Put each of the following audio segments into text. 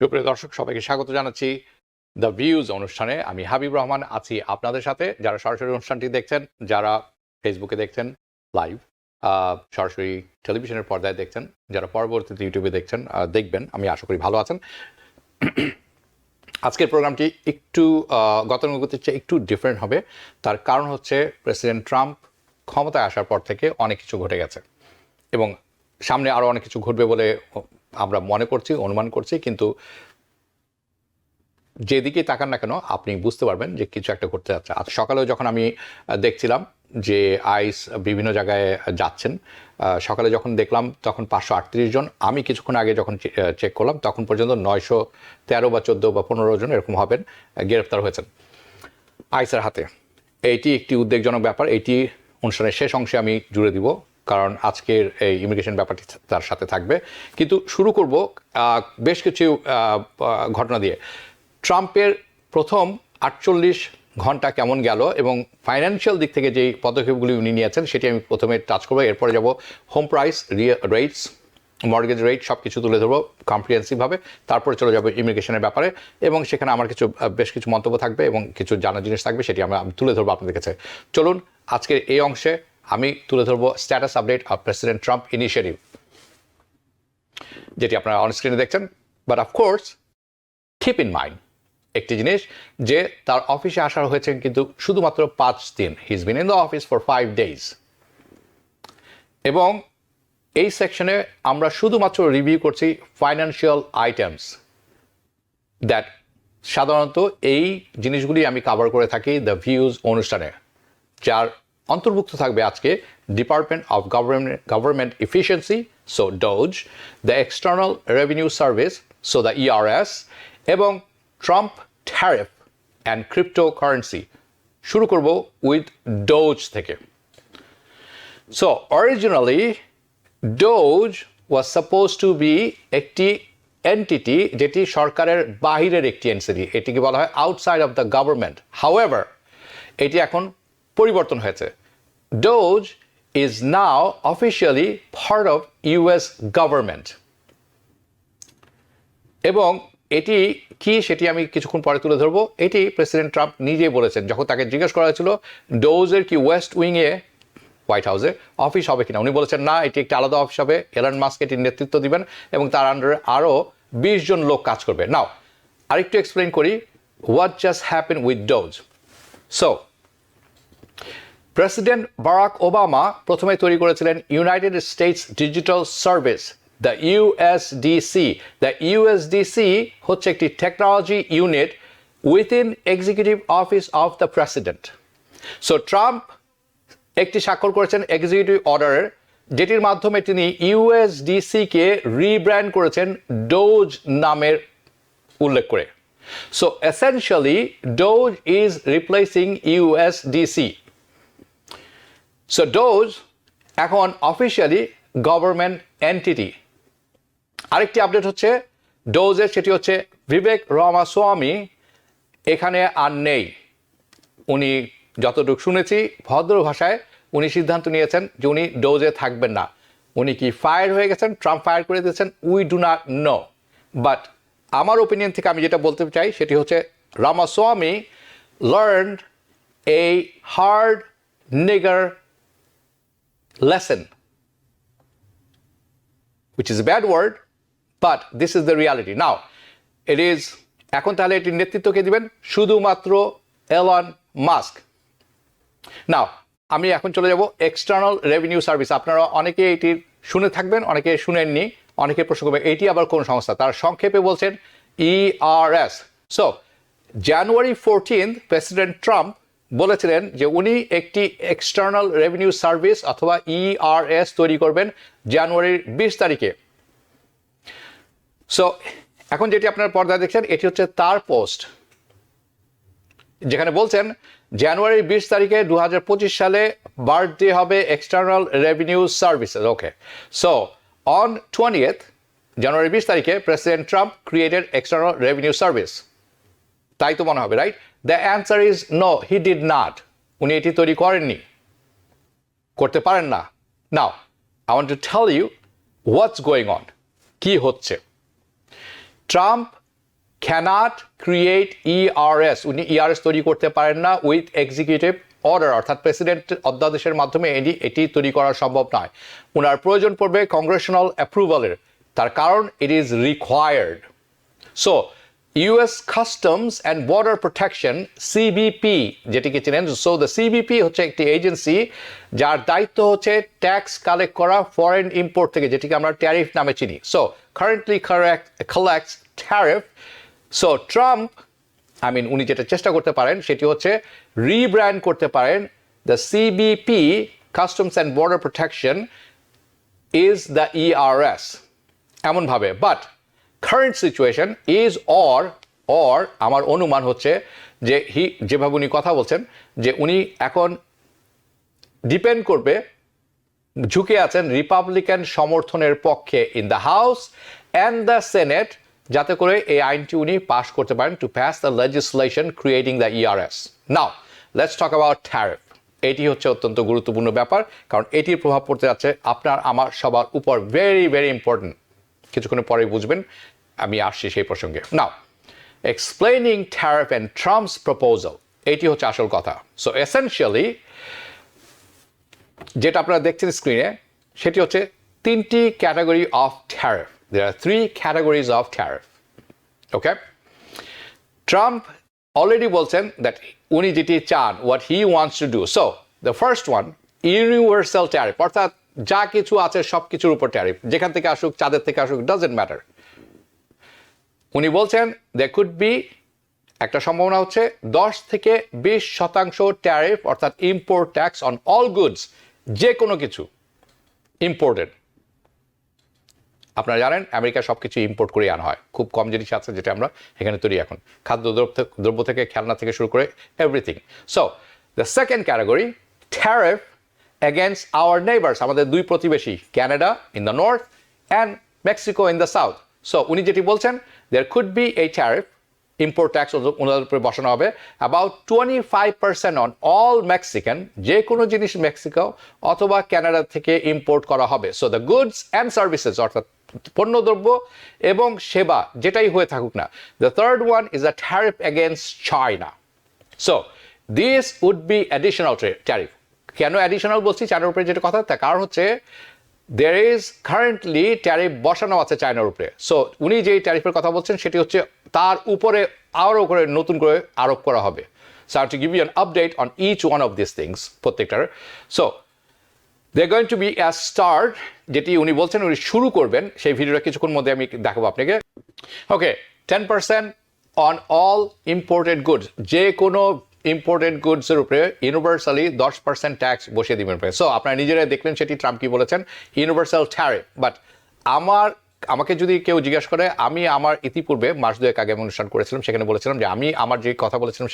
সুপ্রিয় দর্শক, সবাইকে স্বাগত জানাচ্ছি দ্য ভিউজ অনুষ্ঠানে। আমি হাবিব রহমান আছি আপনাদের সাথে। যারা সরাসরি অনুষ্ঠানটি দেখছেন, যারা ফেসবুকে দেখছেন লাইভ, সরাসরি টেলিভিশনের পর্দায় দেখছেন, যারা পরবর্তীতে ইউটিউবে দেখবেন, আমি আশা করি ভালো আছেন। আজকের প্রোগ্রামটি একটু গতানুগতির চেয়ে একটু ডিফারেন্ট হবে। তার কারণ হচ্ছে প্রেসিডেন্ট ট্রাম্প ক্ষমতায় আসার পর থেকে অনেক কিছু ঘটে গেছে এবং সামনে আরও অনেক কিছু ঘটবে বলে আমরা মনে করছি, অনুমান করছি। কিন্তু যেদিকেই তাকান না কেন আপনি বুঝতে পারবেন যে কিছু একটা ঘটতে যাচ্ছে। আজ সকালেও যখন আমি দেখছিলাম যে আইস বিভিন্ন জায়গায় যাচ্ছেন, সকালে যখন দেখলাম তখন 538 জন। আমি কিছুক্ষণ আগে যখন চেক করলাম তখন পর্যন্ত 913 বা 14 বা 15 জন এরকম হবেন গ্রেফতার হয়েছেন আইসের হাতে। এইটি একটি উদ্বেগজনক ব্যাপার। এইটি অনুষ্ঠানের শেষ অংশে আমি জুড়ে দিব, কারণ আজকের এই ইমিগ্রেশন ব্যাপারটি তার সাথে থাকবে। কিন্তু শুরু করব বেশ কিছু ঘটনা দিয়ে। ট্রাম্পের প্রথম 48 ঘন্টা কেমন গেল এবং ফাইন্যান্সিয়াল দিক থেকে যেই পদক্ষেপগুলি উনি নিয়েছেন সেটি আমি প্রথমে টাচ করবো। এরপরে যাব home price, rates, mortgage rate সব কিছু তুলে ধরবো কম্প্রিহেন্সিভভাবে। তারপরে চলে যাবো ইমিগ্রেশনের ব্যাপারে এবং সেখানে আমার বেশ কিছু মন্তব্য থাকবে এবং কিছু জানা জিনিস থাকবে, সেটি আমি তুলে ধরবো আপনাদের কাছে। চলুন আজকের এই অংশে আমি তুলে ধরবো status update of president Trump initiative, যেটি আপনারা অনস্ক্রিনে দেখছেন। But of course keep in mind একটি জিনিস, যে তার অফিসে আসা হয়েছে কিন্তু শুধুমাত্র 5 দিন। He is been in the office for 5 days। এবং এই সেকশনে আমরা শুধুমাত্র রিভিউ করছি ফাইন্যান্সিয়াল আইটেমস দ্যাট সাধারণত এই জিনিসগুলি আমি কভার করে থাকি দ্য ভিউজ অনুষ্ঠানে, যার অন্তর্ভুক্ত থাকবে আজকে department of government efficiency, so DOGE, the external revenue service, so the ERS, এবং ট্রাম্প ট্যারিফ অ্যান্ড ক্রিপ্টোকারেন্সি। শুরু করব উইথ ডোজ থেকে। So originally DOGE was suppose to be একটি এন্টিটি যেটি সরকারের বাহিরের একটি এন্টিটি, এটিকে বলা হয় outside of the government. However এটি এখন পরিবর্তন হয়েছে। DOGE is now officially part of US government. এবং এটি কি সেটি আমি কিছুক্ষণ পরে তুলে ধরবো। এটি প্রেসিডেন্ট ট্রাম্প নিজেই বলেছেন, যখন তাকে জিজ্ঞেস করা হয়েছিল ডোজের কি ওয়েস্ট উইংয়ে হোয়াইট হাউসে অফিস হবে কিনা, উনি বলেছেন না, এটি একটি আলাদা অফিস হবে। এলন মাস্ক এটির নেতৃত্ব দিবেন এবং তার আন্ডারে আরও 20 জন লোক কাজ করবে। নাও আরেকটু এক্সপ্লেন করি what just happen with dose. So president Barack Obama প্রথমে তৈরি করেছিলেন United states digital service, the USDC. The USDC হচ্ছে একটি technology unit within executive office of the president. So Trump একটি স্বাক্ষর করেছেন এক্সিকিউটিভ অর্ডারের, যেটির মাধ্যমে তিনি ইউএসডিসিকে রিব্র্যান্ড করেছেন ডোজ নামের উল্লেখ করে। So essentially dose is replacing USDC. So dose এখন অফিসিয়ালি গভর্নমেন্ট এন্টিটি। আরেকটি আপডেট হচ্ছে ডোজের, সেটি হচ্ছে ভিবেক রামাস্বামী এখানে আর নেই। উনি যতটুকু শুনেছি ভদ্র ভাষায় উনি সিদ্ধান্ত নিয়েছেন যে উনি ডোজে থাকবেন না। উনি কি ফায়ার হয়ে গেছেন, ট্রাম্প ফায়ার করে দিয়েছেন, we do not know. But আমার ওপিনিয়ন থেকে আমি যেটা বলতে চাই সেটি হচ্ছে Ramaswamy learned A hard Nigar lesson, which is a bad word, but this is the reality. Now, it is, এখন তাহলে এটির নেতৃত্ব কে দিবেন? শুধুমাত্র এলন মাস্ক। নাও আমি এখন চলে যাব এক্সটার্নাল রেভিনিউ সার্ভিস। আপনারা অনেকে এটির শুনে থাকবেন, অনেকে শুনেননি, অনেকে প্রশ্ন করবেন এটি আবার কোন সংস্থা। তার সংক্ষেপে বলছেন ইআরএস। সো জানুয়ারি 14 প্রেসিডেন্ট ট্রাম্প বলেছিলেন যে উনি একটি এক্সটার্নাল রেভিনিউ সার্ভিস অথবা ইআরএস তৈরি করবেন জানুয়ারির 20 তারিখে। সো এখন যেটি আপনার পর্দায় দেখছেন এটি হচ্ছে তার পোস্ট, যেখানে বলছেন জানুয়ারির 20 তারিখে 2025 সালে বার্থডে হবে external revenue services. Okay, so on 20th জানুয়ারি 20 তারিখে president Trump created external revenue service. তাই তো মনে হবে, right? The answer is no, he did not. উনি এটি তৈরি করেননি, করতে পারেন না। Now I want to tell you what's going on, কি হচ্ছে। ট্রাম্প cannot create ERS, উনি ERS তৈরি করতে পারেন না উইথ এক্সিকিউটিভ অর্ডার, অর্থাৎ প্রেসিডেন্ট অধ্যাদেশের মাধ্যমে এটি তৈরি করা সম্ভব নয়। ওনার প্রয়োজন পড়বে কংগ্রেশনাল অ্যাপ্রুভালের, তার কারণ it is required. So US customs and border protection CBP যেটিকে চেনেন, সো দ্য সিবিপি হচ্ছে একটি এজেন্সি যার দায়িত্ব হচ্ছে ট্যাক্স কালেক্ট করা ফরেন ইম্পোর্ট থেকে, যেটিকে আমরা ট্যারিফ নামে চিনি। So currently collects tariff. So Trump উনি যেটা চেষ্টা করতে পারেন সেটি হচ্ছে রিব্র্যান্ড করতে পারেন the CBP, customs and border protection is the ERS এমনভাবে। But current situation is or আমার অনুমান হচ্ছে যে যেভাবে উনি কথা বলছেন যে উনি এখন ডিপেন্ড করবে, ঝুঁকে আছেন রিপাবলিকান সমর্থনের পক্ষে in the house and the senate, যাতে করে এই আইনটি উনি পাশ করতে পারেন to pass the legislation creating the ERS. Now let's talk about tariff. এটি হচ্ছে অত্যন্ত গুরুত্বপূর্ণ ব্যাপার, কারণ এটির প্রভাব পড়তে যাচ্ছে আপনার আমার সবার উপর। ভেরি ভেরি ইম্পর্টেন্ট, কিছুক্ষণের পরে বুঝবেন, আমি আসছি সেই প্রসঙ্গে। Now explaining tariff and Trump's proposal, এটি হচ্ছে আসল কথা। সো এসেনশিয়ালি যেটা আপনারা দেখছেন স্ক্রিনে সেটি হচ্ছে তিনটি category of tariff. There are three categories of tariff. Okay? Trump already বলছেন that উনি যেটি চান, what he wants to do. So, the first one, universal tariff, অর্থাৎ যা কিছু আছে সব কিছুর উপর ট্যারিফ, যেখান থেকে আসুক, চাঁদের থেকে আসুক, doesn't matter. উনি বলছেন there could be, একটা সম্ভাবনা হচ্ছে 10 থেকে 20% ট্যারিফ, অর্থাৎ import tax on all goods, যে কোনো কিছু imported. আপনারা জানেন আমেরিকা সব কিছু ইম্পোর্ট করে আনা হয়, খুব কম জিনিস আছে যেটা আমরা এখানে তৈরি এখন, খাদ্যদ্রব্য থেকে খেলনা থেকে শুরু করে everything. So the second category, tariff against our neighbours, আমাদের দুই প্রতিবেশী, Canada in the north and Mexico in the south. So উনি যেটি বলছেন there could be a tariff, import tax ওনাদের উপরে বসানো হবে অ্যাবাউট 25% অন অল মেক্সিকান, যে কোনো জিনিস মেক্সিকো অথবা কানাডা থেকে ইম্পোর্ট করা হবে। So the goods and services, অর্থাৎ পণ্যদ্রব্য এবং সেবা যেটাই হয়ে থাকুক না। The third one is a tariff against China. So this would be additional tariff. কেন অ্যাডিশনাল বলছি চায়নার উপরে, যেটা কথা তার কারণ হচ্ছে there is currently ট্যারিফ বসানো আছে চায়নার উপরে। সো উনি যেই ট্যারিফের কথা বলছেন সেটি হচ্ছে তার উপরে আরও করে নতুন করে আরোপ করা হবে। So I have to give you an update on each one of these things, প্রত্যেকটার। So they're going to be a start, যেটি উনি বলছেন উনি শুরু করবেন, সেই ভিডিওটা কিছুক্ষণ মধ্যে আমি দেখাবো আপনাকে। ওকে, 10% অন অল ইম্পোর্টেড গুডস, যে কোনো ইম্পোর্টেড গুডসের উপরে ইউনিভার্সালি 10% ট্যাক্স বসিয়ে দিবেন। সো আপনারা নিজেরাই দেখলেন সেটি ট্রাম্প কি বলেছেন, ইউনিভার্সাল ট্যারিফ। বাট আমাকে যদি কেউ জিজ্ঞাসা করে, আমি আমার ইতিপূর্বে মাস দুয়েক আগে অনুষ্ঠান করেছিলাম, সেখানে বলেছিলাম যে আমি আমার যে কথা বলেছিলাম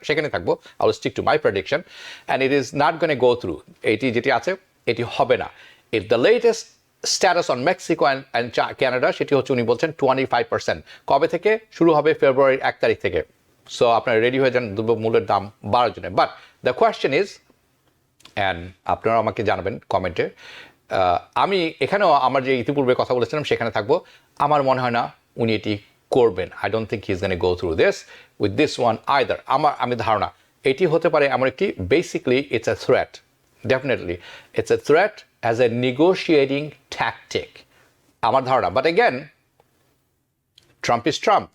সেখানে থাকবো, I will stick to my prediction and it is not gonna go through. এটি যেটি আছে এটি হবে না। If the latest status on Mexico and Canada, সেটি হচ্ছে উনি বলছেন 25%। কবে থেকে শুরু হবে? ফেব্রুয়ারির 1 তারিখ থেকে। সো আপনারা রেডি হয়ে যান দ্রব্যমূল্যের দাম বাড়ার জন্য। But the question is, and আপনারা আমাকে জানাবেন কমেন্টে, আমি এখানেও আমার যে ইতিপূর্বে কথা বলেছিলাম সেখানে থাকবো। আমার মনে হয় না উনি এটি করবেন। I don't think he is gonna go through this with this one either. আমি ধারণা এটি হতে পারে এমন একটি, basically it's a threat, definitely it's a threat as a negotiating tactic, আমার ধারণা। But again, Trump is Trump.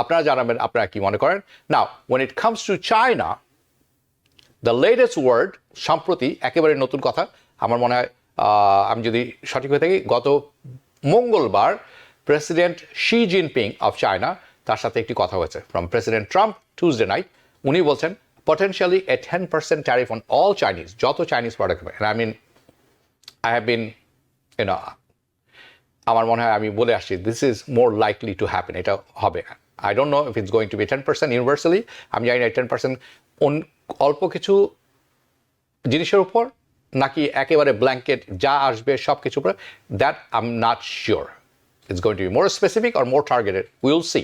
আপনারা জানাবেন আপনারা কি মনে করেন। নাও when it comes to China, the latest word, সম্প্রতি একেবারে নতুন কথা, আমার মনে হয় আমি যদি সঠিক হয়ে থাকি, গত মঙ্গলবার president Xi Jinping of China, তার সাথে একটি কথা হয়েছে from president Trump Tuesday night. উনি বলছেন potentially a 10% tariff on all Chinese, যত Chinese product. I have been, আমার মনে হয় আমি বলে আসছি, this is more likely to happen, এটা হবে। I don't know if it's going to be 10% universally. আমি জানি না 10% অল্প কিছু জিনিসের উপর নাকি একেবারে ব্ল্যাঙ্কেট যা আসবে সব কিছুর উপর, that I am not sure. It's going to be more specific or more targeted, will see.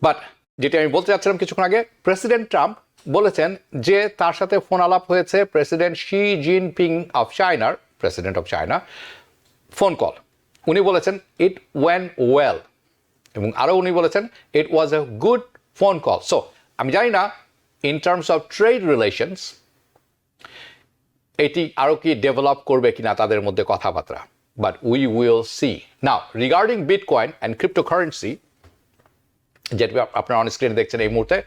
But যেটি আমি বলতে চাচ্ছিলাম কিছুক্ষণ আগে, প্রেসিডেন্ট ট্রাম্প বলেছেন যে তার সাথে ফোন আলাপ হয়েছে প্রেসিডেন্ট শি জিনপিং অফ চায়নার, President of China, phone call. উনি বলেছেন ইট ওয়েন্ট ওয়েল। এবং আরও উনি বলেছেন it was a good phone call. So আমি জানি না in terms of trade relations এটি আরও কি ডেভেলপ করবে কিনা তাদের মধ্যে কথাবার্তা, but we will see. Now regarding bitcoin and cryptocurrency, যেটি আপনারা অন স্ক্রিনে দেখছেন এই মুহূর্তে,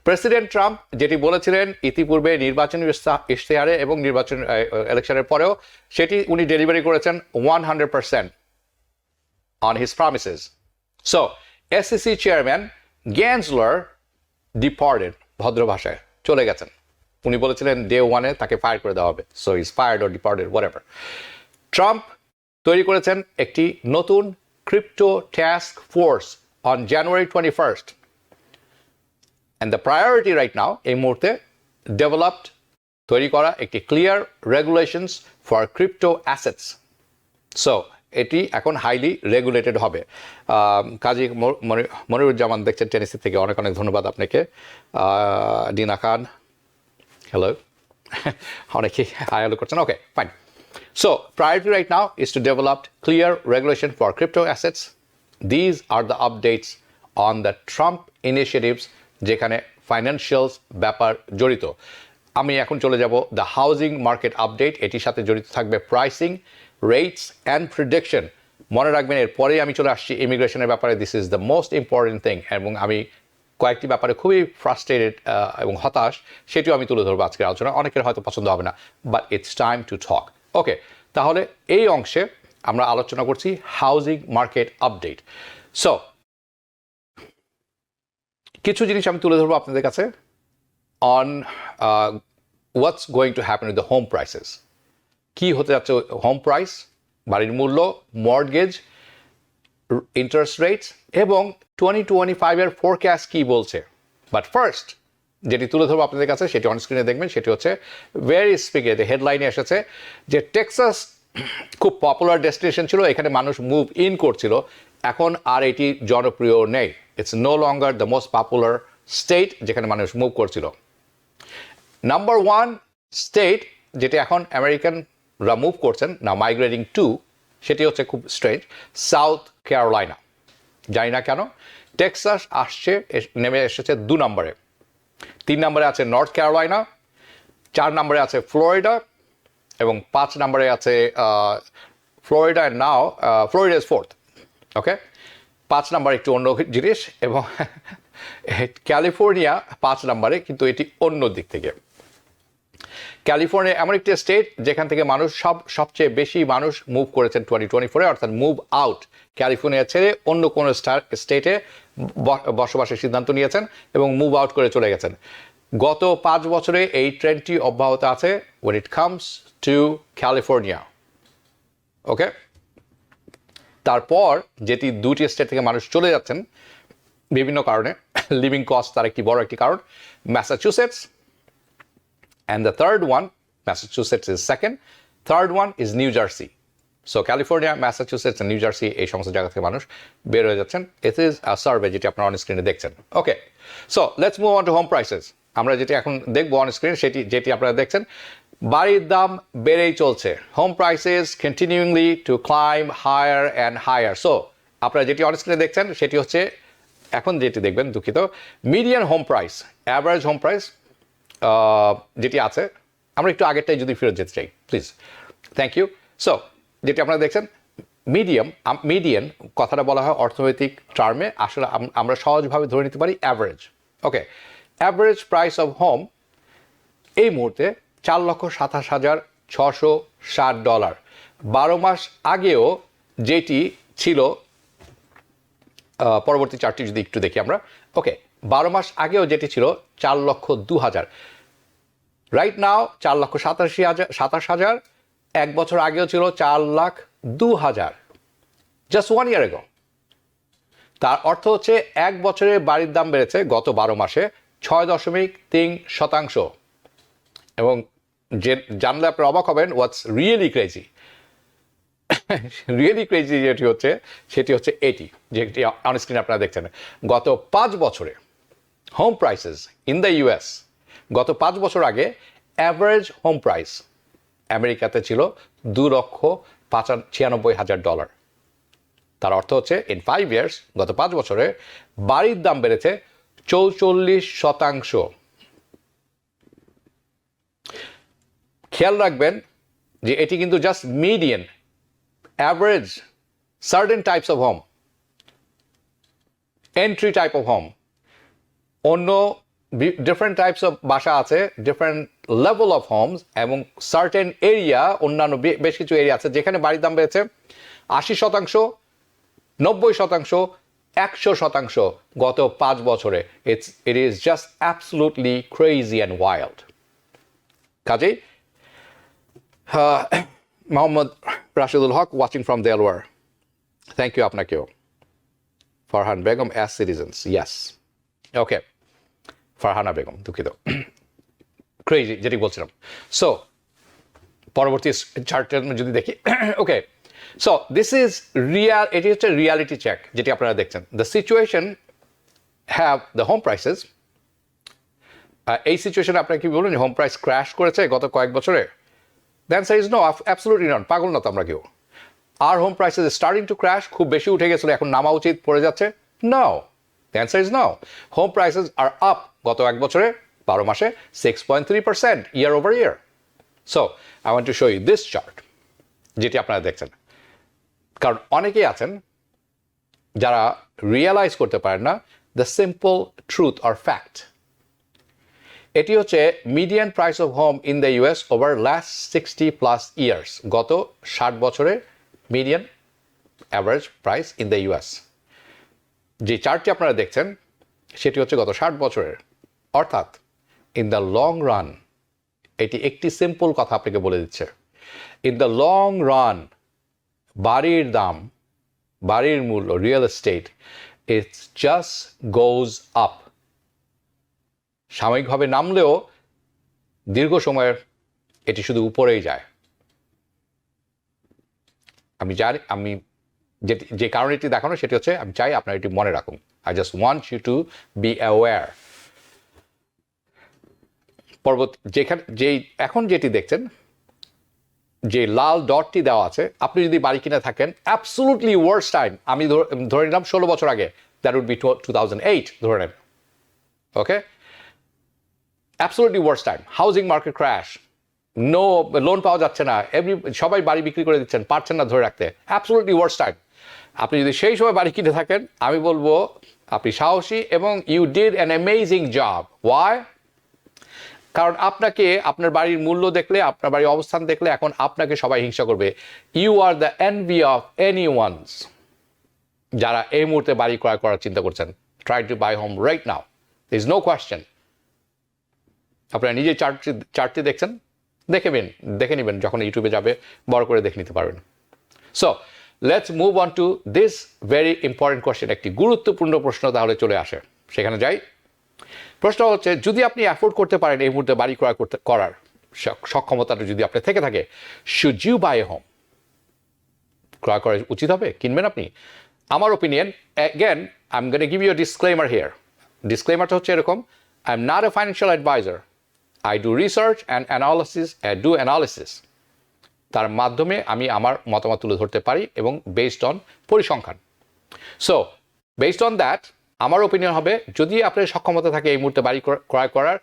প্রেসিডেন্ট ট্রাম্প যেটি বলেছিলেন ইতিপূর্বে নির্বাচনী ইশতেহারে এবং নির্বাচন ইলেকশনের পরেও, সেটি উনি ডেলিভারি করেছেন 100% on his promises. So, SEC chairman Gensler departed, ভদ্র ভাষায় চলে গেছেন। উনি বলেছিলেন ডে ওয়ানে তাকে ফায়ার করে দেওয়া হবে, so is fired or departed whatever. Trump তৈরি করেছেন একটি নতুন crypto task force on January 21st. And the priority right now, এই মুহূর্তে developed, তৈরি করা একটি clear regulations for crypto assets. So, এটি এখন হাইলি রেগুলেটেড হবে। কাজী মনিরুজ্জামান দেখছেন টেনেসি থেকে, অনেক অনেক ধন্যবাদ আপনাকে। ডিনা খান, হ্যালো, অনেকেই হাই হ্যালো করছেন, okay fine. So priority right now is to develop clear regulation for crypto assets. These are the updates on the Trump initiatives যেখানে ফাইন্যান্সিয়ালস ব্যাপার জড়িত। আমি এখন চলে যাব দ্য হাউজিং মার্কেট আপডেট, এটির সাথে জড়িত থাকবে প্রাইসিং, রেটস অ্যান্ড প্রেডিকশন। মনে রাখবেন এরপরেই আমি চলে আসছি ইমিগ্রেশনের ব্যাপারে। This is the most important thing, এবং আমি কয়েকটি ব্যাপারে খুবই ফ্রাস্ট্রেটেড এবং হতাশ, সেটিও আমি তুলে ধরবো আজকের আলোচনা। অনেকের হয়তো পছন্দ হবে না, but it's time to talk. Okay, তাহলে এই অংশে আমরা আলোচনা করছি হাউজিং মার্কেট আপডেট। সো কিছু জিনিস আমি তুলে ধরবো আপনাদের কাছে on what's going to happen with the home prices. কী হতে যাচ্ছে হোম প্রাইস, বাড়ির মূল্য, মর্টগেজ, ইন্টারেস্ট রেটস এবং 2025-এর ফোরকাস্ট কী বলছে। বাট ফার্স্ট যেটি তুলে ধরবো আপনাদের কাছে, সেটি অন স্ক্রিনে দেখবেন, সেটি হচ্ছে ভেরি স্পিকে হেডলাইনে এসেছে যে টেক্সাস খুব পপুলার ডেস্টিনেশন ছিল, এখানে মানুষ মুভ ইন করছিল, এখন আর এটি জনপ্রিয় নেই। It's no longer the most popular state যেখানে মানুষ মুভ করছিল। নাম্বার ওয়ান স্টেট যেটি এখন আমেরিকানরা মুভ করছেন না, মাইগ্রেটিং টু, সেটি হচ্ছে খুব স্ট্রেঞ্জ, সাউথ ক্যারোলাইনা। জানি না কেন টেক্সাস আসছে, নেমে এসেছে 2 নম্বরে। 3 নম্বরে আছে নর্থ ক্যারোলাইনা, 4 নম্বরে আছে ফ্লোরিডা, এবং 5 নম্বরে আছে Florida. And now Florida is 4th। ওকে, 5 নম্বর একটু অন্য জিনিস, এবং ক্যালিফোর্নিয়া 5 নম্বরে, কিন্তু এটি অন্য দিক থেকে। ক্যালিফোর্নিয়া এমন একটি স্টেট যেখান থেকে মানুষ সবচেয়ে বেশি মানুষ মুভ করেছেন 2024-এ, অর্থাৎ মুভ আউট, ক্যালিফোর্নিয়া ছেড়ে অন্য কোনো স্টেটে বসবাসের সিদ্ধান্ত নিয়েছেন এবং মুভ আউট করে চলে গেছেন। গত 5 বছরে এই ট্রেন্ডটি অব্যাহত আছে when it comes to California. ওকে, তারপর যেটি 2টি স্টেট থেকে মানুষ চলে যাচ্ছেন বিভিন্ন কারণে, লিভিং কস্ট তার একটি বড় একটি কারণ, Massachusetts, and the third one, Massachusetts is second, third one is New Jersey. So California, Massachusetts and New Jersey, এই সমস্ত জায়গা থেকে মানুষ বের হয়ে যাচ্ছেন। It is a survey যেটি আপনারা অন স্ক্রিনে দেখছেন। Okay, so let's move on to home prices. আমরা যেটি এখন দেখবো অন স্ক্রিন, যেটি আপনারা দেখছেন, বাড়ির দাম বেড়েই চলছে। Home prices continuingly to climb higher and higher. So আপনারা যেটি অন স্ক্রিনে দেখছেন সেটি হচ্ছে, এখন যেটি দেখবেন, দুঃখিত, median home price, average home price যেটি আছে। আমরা একটু আগেরটাই যদি ফেরত যেতে চাই প্লিজ, থ্যাংক ইউ। সো যেটি আপনারা দেখছেন মিডিয়ান কথাটা বলা হয় অর্থনৈতিক টার্মে, আসলে আমরা সহজভাবে ধরে নিতে পারি average. Okay, average price of home এই মুহূর্তে $4,27,660। 12 মাস আগেও যেটি ছিল, পরবর্তী চারটি যদি একটু দেখি আমরা। ওকে, 12 মাস আগেও যেটি ছিল 4,02,000, রাইট নাও 4,87,000। 1 বছর আগেও ছিল 4,02,000, জাস্ট 1 year ago। তার অর্থ হচ্ছে 1 বছরে বাড়ির দাম বেড়েছে গত 12 মাসে 6.3%। এবং যে জানলে আপনারা অবাক হবেন, হোয়াটস রিয়েলি ক্রেজি, রিয়েলি ক্রেজি যেটি হচ্ছে সেটি হচ্ছে এটি, যেটি অন স্ক্রিনে আপনারা দেখছেন। গত 5 বছরে home prices in the US, গত 5 বছর আগে অ্যাভারেজ হোম প্রাইস আমেরিকাতে ছিল $2,96,000। তার অর্থ হচ্ছে ইন 5 ইয়ার্স, গত 5 বছরে বাড়ির দাম বেড়েছে 44%। খেয়াল রাখবেন যে এটি কিন্তু just median, average, certain types of home, entry type of home. অন্য ডিফারেন্ট টাইপস অফ বাসা আছে, ডিফারেন্ট লেভেল অফ হোমস, এবং সার্টেন এরিয়া, অন্যান্য বেশ কিছু এরিয়া আছে যেখানে বাড়ির দাম বেড়েছে 80%, 90%, 100% গত 5 বছরে। It is just absolutely crazy and wild. কাজেই Mohammad Rashidul Haque, watching from Delaware, thank you আপনাকেও। Farhan Begum, as citizens, yes, okay, Farhana Begum, দুঃখিত, ক্রেজি যেটি বলছিলাম। সো পরবর্তী চার্টের যদি দেখি, okay, so this is real, এটি হচ্ছে রিয়ালিটি চেক যেটি আপনারা দেখছেন। The situation have the home prices, এই সিচুয়েশনে আপনারা কি বলুন, হোম প্রাইস ক্র্যাশ করেছে গত কয়েক বছরে? The answer is no, absolutely not, পাগল না তো আমরা কেউ। আর home prices starting to crash, খুব বেশি উঠে গেছিল, এখন নামা উচিত, পড়ে যাচ্ছে? No, the answer is no. Home prices are up গত 1 বছরে 12 মাসে 6.3% year over year. So I want to show you this chart যেটি আপনারা দেখছেন, কারণ অনেকেই আছেন যারা রিয়েলাইজ করতে পারেন না the simple truth or fact. এটি হচ্ছে median price of home in the US over last 60+ years, গত 60 বছরে median average price in the US. যে চার্টটি আপনারা দেখছেন সেটি হচ্ছে গত 60 বছরের, অর্থাৎ ইন দ্য লং রান, এটি একটি সিম্পল কথা আপনাকে বলে দিচ্ছে, ইন দ্য লং রান বাড়ির দাম, বাড়ির মূল্য, real estate, it's just goes up. সাময়িকভাবে নামলেও দীর্ঘ সময়ের এটি শুধু উপরেই যায়। আমি যে কারণে এটি দেখানো সেটি হচ্ছে আমি চাই আপনারা এটি মনে রাখুন। I just want you to be aware. এখন যেটি দেখছেন, যে লাল ডটটি দেওয়া আছে, আপনি যদি বাড়ি কিনে থাকেন, অ্যাবসলুটলি ওয়ার্স্ট টাইম, আমি ধরে নিলাম 16 বছর আগে, দ্যাট উড বি 2008 ধরে নেন, okay, absolutely worst time, housing market crash, no loan পাওয়া যাচ্ছে না, সবাই বাড়ি বিক্রি করে দিচ্ছেন, পারছেন না ধরে রাখতে, অ্যাবসলুটলি ওয়ার্স্ট টাইম। আপনি যদি সেই সময় বাড়ি কিনে থাকেন, আমি বলবো আপনি সাহসী এবং you did an amazing job. Why? কারণ আপনাকে, আপনার বাড়ির মূল্য দেখলে, আপনার বাড়ির অবস্থান দেখলে এখন আপনাকে সবাই হিংসা করবে। You are the envy of any ones. যারা এই মুহূর্তে বাড়ি ক্রয় করার চিন্তা করছেন, try to buy home right now, there is no question. আপনারা নিজে চার্টটি দেখছেন, দেখে নেবেন, যখন ইউটিউবে যাবে বড় করে দেখে নিতে পারবেন। So let's move on to this very important question. একটি গুরুত্বপূর্ণ প্রশ্ন তাহলে চলে আসে, সেখানে যাই। প্রশ্ন হচ্ছে, যদি আপনি অ্যাফোর্ড করতে পারেন এই মুহূর্তে বাড়ি ক্রয় করার সক্ষমতাটা যদি আপনার থেকে থাকে, should you buy a home? ক্রয় করা উচিত হবে, কিনবেন আপনি? আমার opinion, again I am gonna give you a disclaimer here. ডিসক্লেমারটা হচ্ছে এরকম, I am not a financial adviser, I do research and analysis. তার মাধ্যমে আমি আমার মতামত তুলে ধরতে পারি এবং বেসড অন পরিসংখ্যান। সো বেসড অন দ্যাট আমার ওপিনিয়ন হবে, যদি আপনার সক্ষমতা থাকে এই মুহূর্তে বাড়ি ক্রয় করার,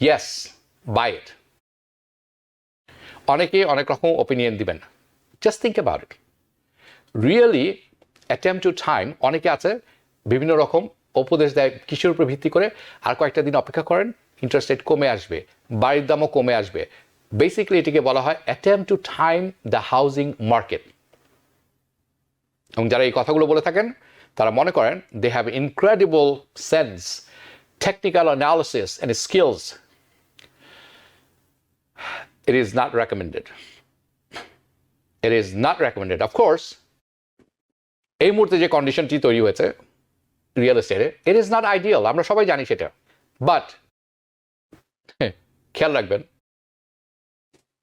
ইয়েস, বাই ইট। অনেকে অনেক রকম ওপিনিয়ন দিবেন, just think about it. Really attempt to time, অনেকে আছে বিভিন্ন রকম উপদেশ দেয় কিসের উপর ভিত্তি করে, আর কয়েকটা দিন অপেক্ষা করেন, ইন্টারেস্ট রেট কমে আসবে, বাড়ির দামও কমে আসবে। বেসিক্যালি এটিকে বলা হয় attempt to time the housing market. এবং যারা এই কথাগুলো বলে থাকেন তারা মনে করেন they have incredible sense, technical analysis and skills. It is not recommended. It is not recommended. Of course, এই মুহূর্তে যে কন্ডিশনটি তৈরি হয়েছে রিয়েল এস্টেটে, ইট ইজ নট আইডিয়াল, আমরা সবাই জানি সেটা। বাট খেয়াল রাখবেন,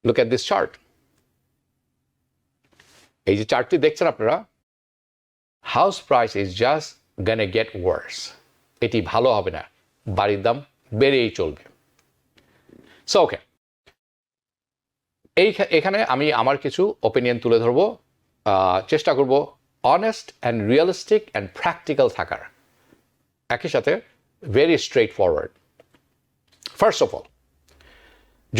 লুক এট দিস চার্ট। এই যে চার্টটি দেখছেন আপনারা, house price is just gonna get worse. এটি ভালো হবে না, বাড়ির দাম বেড়েই চলবে। সো ওকে, এখানে আমি আমার কিছু ওপিনিয়ন তুলে ধরবো, চেষ্টা করব honest and realistic and practical থাকার, একই সাথে very straight forward. First of all,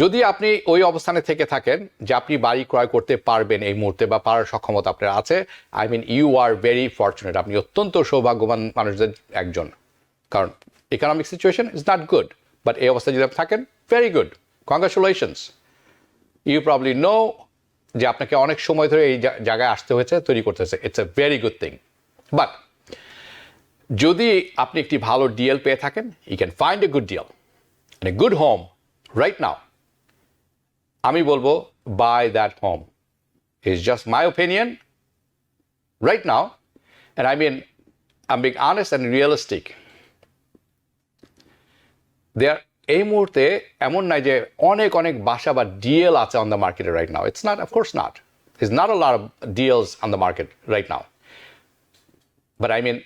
যদি আপনি ওই অবস্থানে থেকে থাকেন যে আপনি বাড়ি ক্রয় করতে পারবেন এই মুহূর্তে বা পারার সক্ষমতা আপনার আছে, I mean you are very fortunate, আপনি অত্যন্ত সৌভাগ্যবান মানুষদের একজন, কারণ economic situation is not good, but এই অবস্থায় যদি আপনি থাকেন, very good, congratulations. You probably know যে আপনাকে অনেক সময় ধরে এই জায়গায় আসতে হয়েছে, তৈরি করতে হয়েছে, it's a very good thing. But যদি আপনি একটি ভালো ডিএল পেয়ে থাকেন, you can find a good deal a good home right now, আমি বলবো buy that home. It's just my opinion right now, and I mean, I'm being honest and realistic. There এই মুহূর্তে এমন নাই যে অনেক অনেক বাসা বা ডিএল আছে on the market right now. It's not, of course not. There's not a lot of deals on the market right now. But I mean,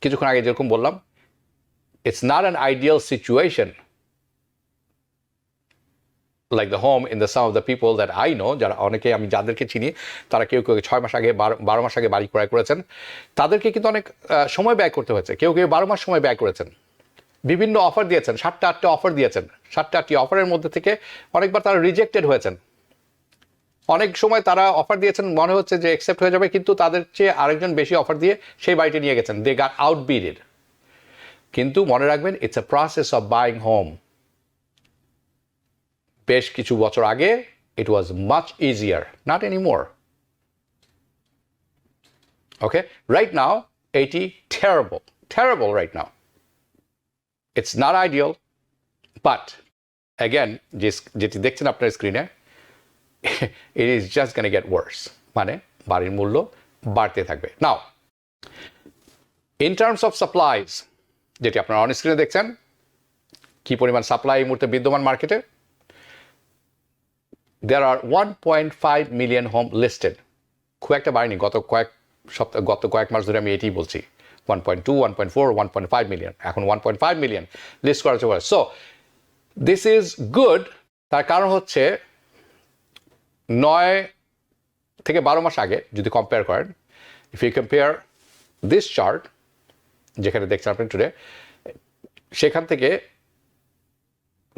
কিছুক্ষণ আগে যেরকম বললাম, it's not an ideal situation like the home in the some of the people that I know, যারা অনেকে আমি যাদেরকে চিনি, তারা কেউ কেউ 6 মাস আগে 12 মাস আগে বাড়ি ক্রয় করেছেন, তাদেরকে কিন্তু অনেক সময় ব্যয় করতে হয়েছে, কেউ কেউ 12 মাস সময় ব্যয় করেছেন, বিভিন্ন অফার দিয়েছেন, 7টা 8টা অফার দিয়েছেন, 7টা 8টি অফারের মধ্যে থেকে অনেকবার তারা রিজেক্টেড হয়েছেন, অনেক সময় তারা অফার দিয়েছেন মনে হচ্ছে যে অ্যাকসেপ্ট হয়ে যাবে, কিন্তু তাদের চেয়ে আরেকজন বেশি অফার দিয়ে সেই বাড়িটি নিয়ে গেছেন, দে গট আউটবিডেড। কিন্তু মনে রাখবেন, it's a process of buying home. বেশ কিছু বছর আগে it was much easier, not anymore. Okay, right now এটি terrible right now. It's not ideal, but again, যেটি দেখছেন আপনার স্ক্রিনে, it is just going to get worse. মানে বাড়ির মূল্য বাড়তে থাকবে। Now, in terms of supplies, যেটি আপনারা অন স্ক্রিনে দেখছেন, কি পরিমাণ সাপ্লাই এই মুহূর্তে বিদ্যমান মার্কেটে, there are 1.5 million home listed. খুব একটা বাড়েনি, গত কয়েক মাস ধরে আমি এটাই বলছি, 1.2, 1.4, 1.5 মিলিয়ন, এখন 1.5 মিলিয়ন লিস্ট করা হচ্ছে। সো দিস ইজ গুড, তার কারণ হচ্ছে 9 থেকে 12 মাস আগে যদি কম্পেয়ার করেন, if you compare this chart যেখানে দেখছেন আপনি টুডে, সেখান থেকে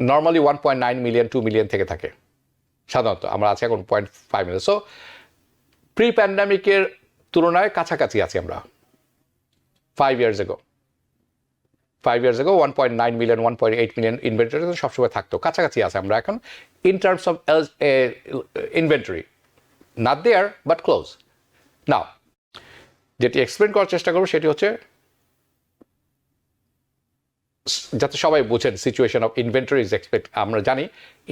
নর্মালি 1.9 মিলিয়ন 2 মিলিয়ন থেকে থাকে সাধারণত, আমরা আছি এখন 0.5 মিলিয়ন। সো প্রি প্যান্ডামিকের তুলনায় কাছাকাছি আছি আমরা। 5 years ago 1.9 million 1.8 million inventory সবসময় থাকতো, কাছাকাছি আছে আমরা এখন in terms of inventory, not there but close. Now যেটি এক্সপ্লেন করার চেষ্টা করবো সেটি হচ্ছে, যাতে সবাই বোঝেন situation of inventory is expect. আমরা জানি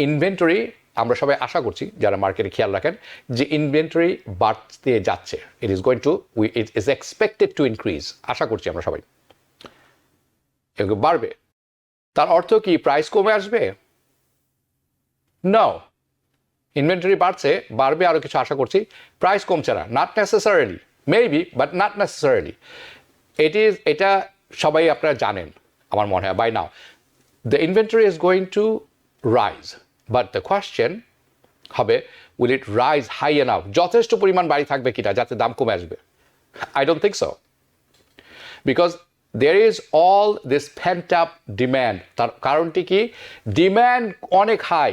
ইনভেন্টরি, আমরা সবাই আশা করছি যারা মার্কেটে খেয়াল রাখেন, যে ইনভেন্টরি বাড়তে যাচ্ছে, it is expected to increase, আশা করছি আমরা সবাই এগুলো বাড়বে। তার অর্থ কি প্রাইস কমে আসবে? নো, ইনভেন্টরি বাড়বে আরও কিছু আশা করছি, প্রাইস কমছে না, not necessarily, maybe but not necessarily. এটা সবাই আপনারা জানেন আমার মনে হয় by now, the inventory is going to rise, but the question হবে, will it rise high enough, যথেষ্ট পরিমাণ বাড়ি থাকবে কিনা যাতে দাম কমে আসবে? I don't think so, because there is all this pent up demand. তার কারণটি কি? ডিম্যান্ড অনেক হাই,